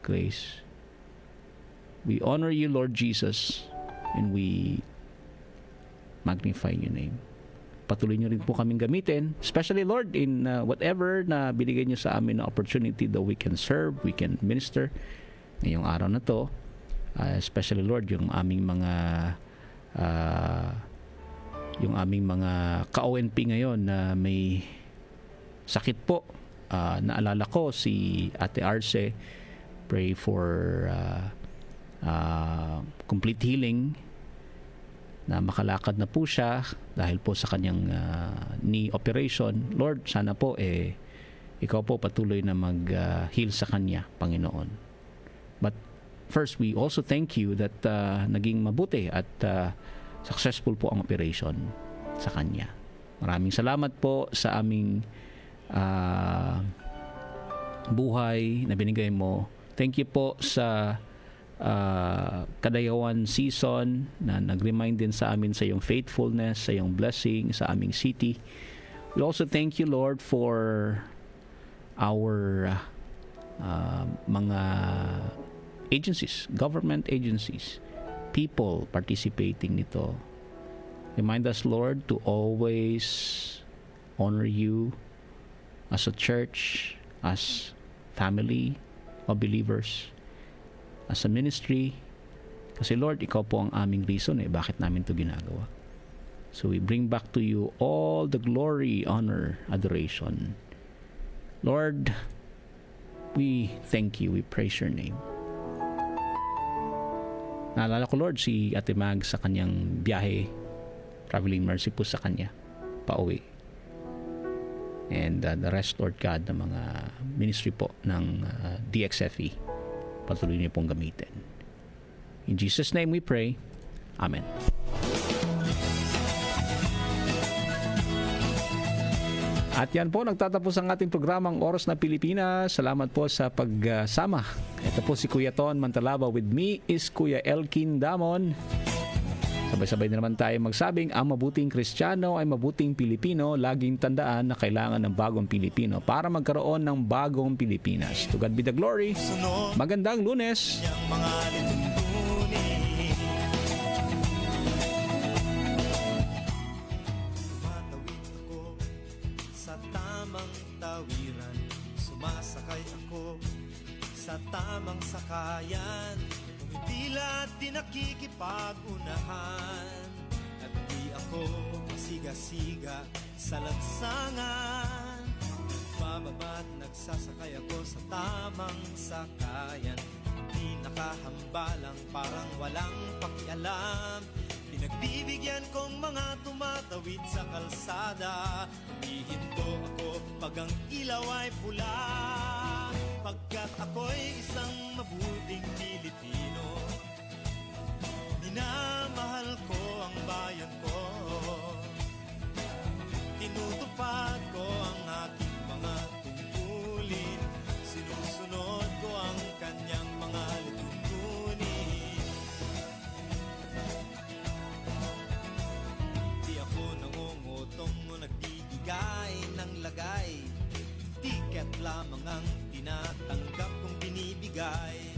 grace. We honor you, Lord Jesus, and we magnify your name. Patuloy nyo rin po kaming gamitin, especially, Lord, in whatever na binigay nyo sa amin na opportunity that we can serve, we can minister ngayong araw na to. Especially, Lord, yung aming mga ka-ONP ngayon na may sakit po. Naalala ko si Ate Arce. Pray for complete healing, na makalakad na po siya dahil po sa kanyang knee operation. Lord, sana po ikaw po patuloy na mag-heal sa kanya, Panginoon. But first, we also thank you that naging mabuti at successful po ang operation sa kanya. Maraming salamat po sa aming buhay na binigay mo. Thank you po sa Kadayawan season na nag-remind din sa amin sa iyong faithfulness, sa iyong blessing sa aming city. We also thank you, Lord, for our mga agencies, government agencies, people participating nito. Remind us, Lord, to always honor you as a church, as family, of believers as a ministry. Kasi Lord, ikaw po ang aming reason bakit namin to ginagawa. So we bring back to you all the glory, honor, adoration. Lord, we thank you, we praise your name. Naalala ko, Lord, si Ate Mag sa kanyang biyahe, traveling mercy po sa kanya, pauwi. And the rest, Lord God, ng mga ministry po ng DXFE, patuloy niyo pong gamitin. In Jesus' name we pray. Amen. At yan po, nagtatapos ang ating programang Oras na Pilipinas. Salamat po sa pagsama. Ito po si Kuya Ton Mantalaba. With me is Kuya Elkin Damon. Sabay-sabay na naman tayo magsabing, ang mabuting Kristiyano ay mabuting Pilipino. Laging tandaan na kailangan ng bagong Pilipino para magkaroon ng bagong Pilipinas. To God be the glory. Magandang Lunes. Sumasakay ako sa tamang sakayan, umipila at di nakikipag-unahan, at di ako masiga-siga sa lansangan. Pababa't nagsasakay ako sa tamang sakayan, di nakahambalang parang walang pakialam. Pinagbibigyan kong mga tumatawid sa kalsada, humihinto ako pag ang ilaw ay pula. Pagkat ako'y isang mabuting Pilipino, minamahal ko ang bayan ko, tinutupad ko ang aking mga tungkulin, sinusunod ko ang kanyang mga lituntunin. Di ako nangungutong o nagdidikay ng lagay, tiket lamang ang tinatanggap kong binibigay.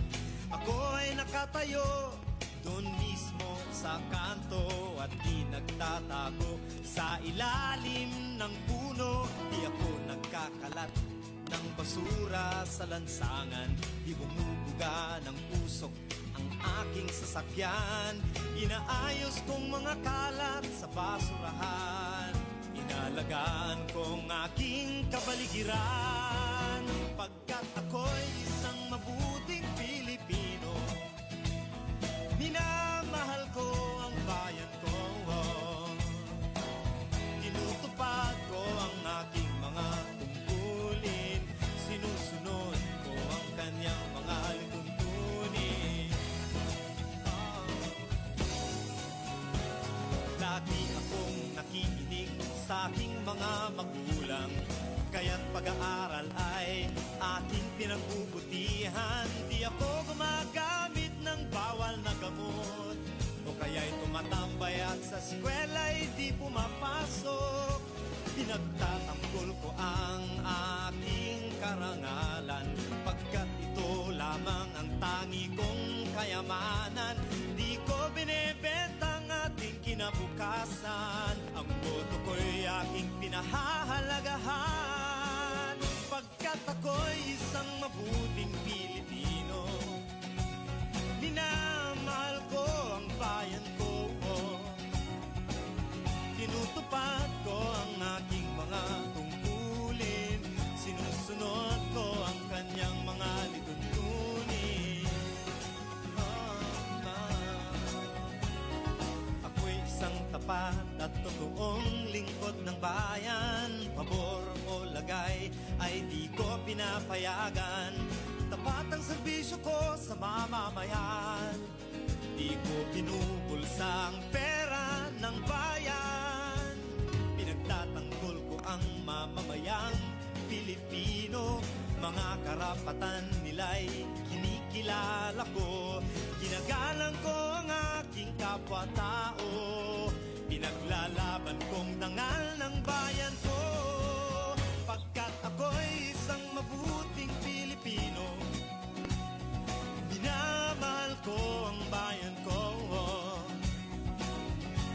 Ako ay nakatayo doon mismo sa kanto at di nagtatago sa ilalim ng puno. Di ako nagkakalat ng basura sa lansangan, di bumubuga ng usok ang aking sasakyan. Inaayos kong mga kalat sa basurahan, inalagaan kong aking kapaligiran. Pagkat ako'y isang mabuting Pilipino, minamahal ko ang bayan ko, tinutupad ko ang aking mga tungkulin, sinusunod ko ang kanyang mga lituntunin. Lagi akong nakikinig sa aking mga magulang, kaya't pag-aaral ay aking pinagbubutihan. Di ako gumagamit ng bawal na gamot, o kaya'y tumatambay at sa eskwela'y di pumapasok. Pinagtatanggol ko ang aking karangalan, pagkat ito lamang ang tangi kong kayamanan. Di ko binebenta ang ating kinabukasan, ang boto ko'y aking pinahahalagahan. Pagkat ako'y isang mabuting Pilipino, minamahal ko ang bayan ko, tinutupad ko ang aking mga tungkulin, sinusunod ko ang kanyang mga lituntunin. Ako'y isang tapat at totoong lingkod ng bayan, pabor o lagay ay di ko pinapayagan. Tapat ang serbisyo ko sa mamamayan, di ko pinupulsa ang pera ng bayan. Pinagtatanggol ko ang mamamayang Pilipino, mga karapatan nila'y kinikilala ko. Ginagalang ko ang aking kapwa-tao, pinaglalaban kong dangal ng bayan ko. Pagkat ako'y isang mabuting Pilipino, minamahal ko ang bayan ko,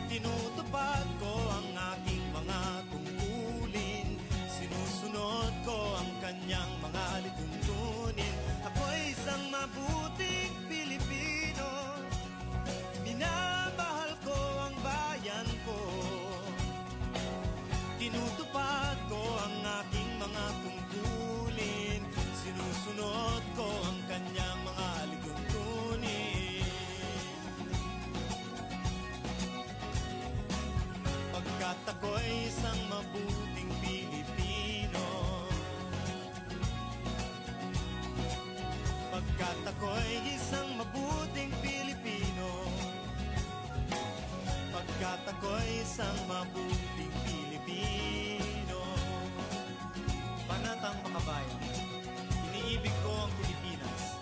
tinutupad ko ang aking mga tungkulin, sinusunod ko ang kanyang mga lituntunin. Ako'y ako'y isang mabuting Pilipino. Pagkat ako'y isang mabuting Pilipino. Pagkat ako'y isang mabuting Pilipino. Banatang mga bayan, iniibig ko ang Pilipinas.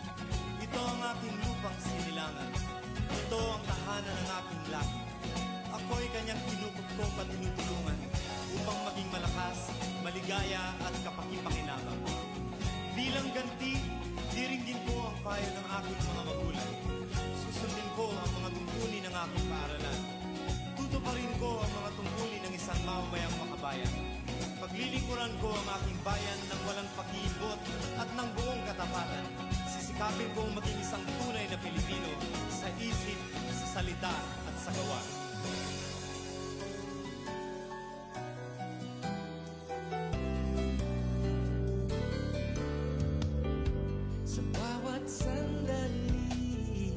Ito ang aking lupang sinilangan. Ito ang tahanan ng aking lahi. Ako'y kanyang kinukupkop at tinutulungan upang maging malakas, maligaya at kapakipakinabang. Bilang ganti, diringgin ko ang payo ng aking mga magulang. Susundin ko ang mga tungkulin ng aking paaralan. Tutuparin ko ang mga tungkulin ng isang mamamayang makabayan. Paglilingkuran ko ang aking bayan ng walang pag-iibot at ng buong katapatan. Sisikapin kong maging isang tunay na Pilipino sa isip, sa salita at sa gawa. Sa bawat sandali,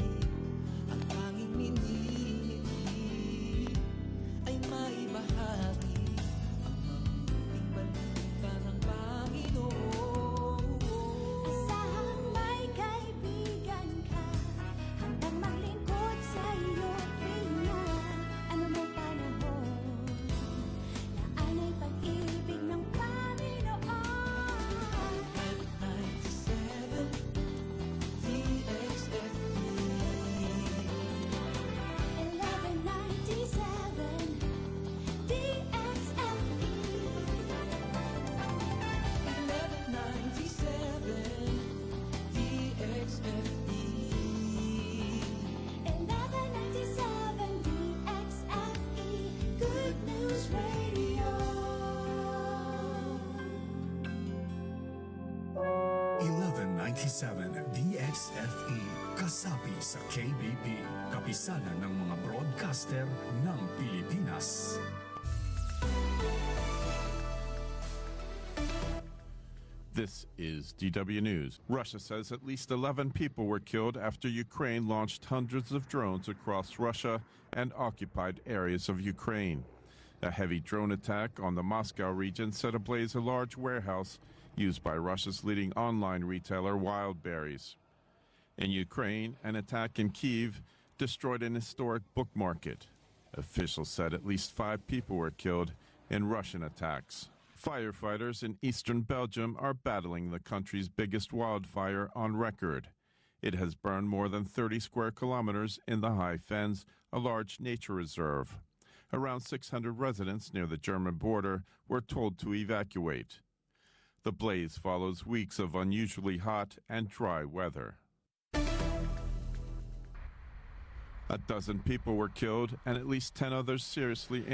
ang tanging minili ay maibahagi ang mabuting balita ng Panginoon. Asahang may kaibigan ka, handang maglingkod sa iyo tuwing ano mang panahon. Yan ay pag-ibig ng Panginoon. 1197 DXFE, kasapi sa KBP, kapisanan ng mga broadcaster ng Pilipinas. This is DW News. Russia says at least 11 people were killed after Ukraine launched hundreds of drones across Russia and occupied areas of Ukraine. A heavy drone attack on the Moscow region set ablaze a large warehouse used by Russia's leading online retailer Wildberries. In Ukraine, an attack in Kyiv destroyed an historic book market. Officials said at least 5 people were killed in Russian attacks. Firefighters in eastern Belgium are battling the country's biggest wildfire on record. It has burned more than 30 square kilometers in the High Fens, a large nature reserve. Around 600 residents near the German border were told to evacuate. The blaze follows weeks of unusually hot and dry weather. A dozen people were killed and at least 10 others seriously injured.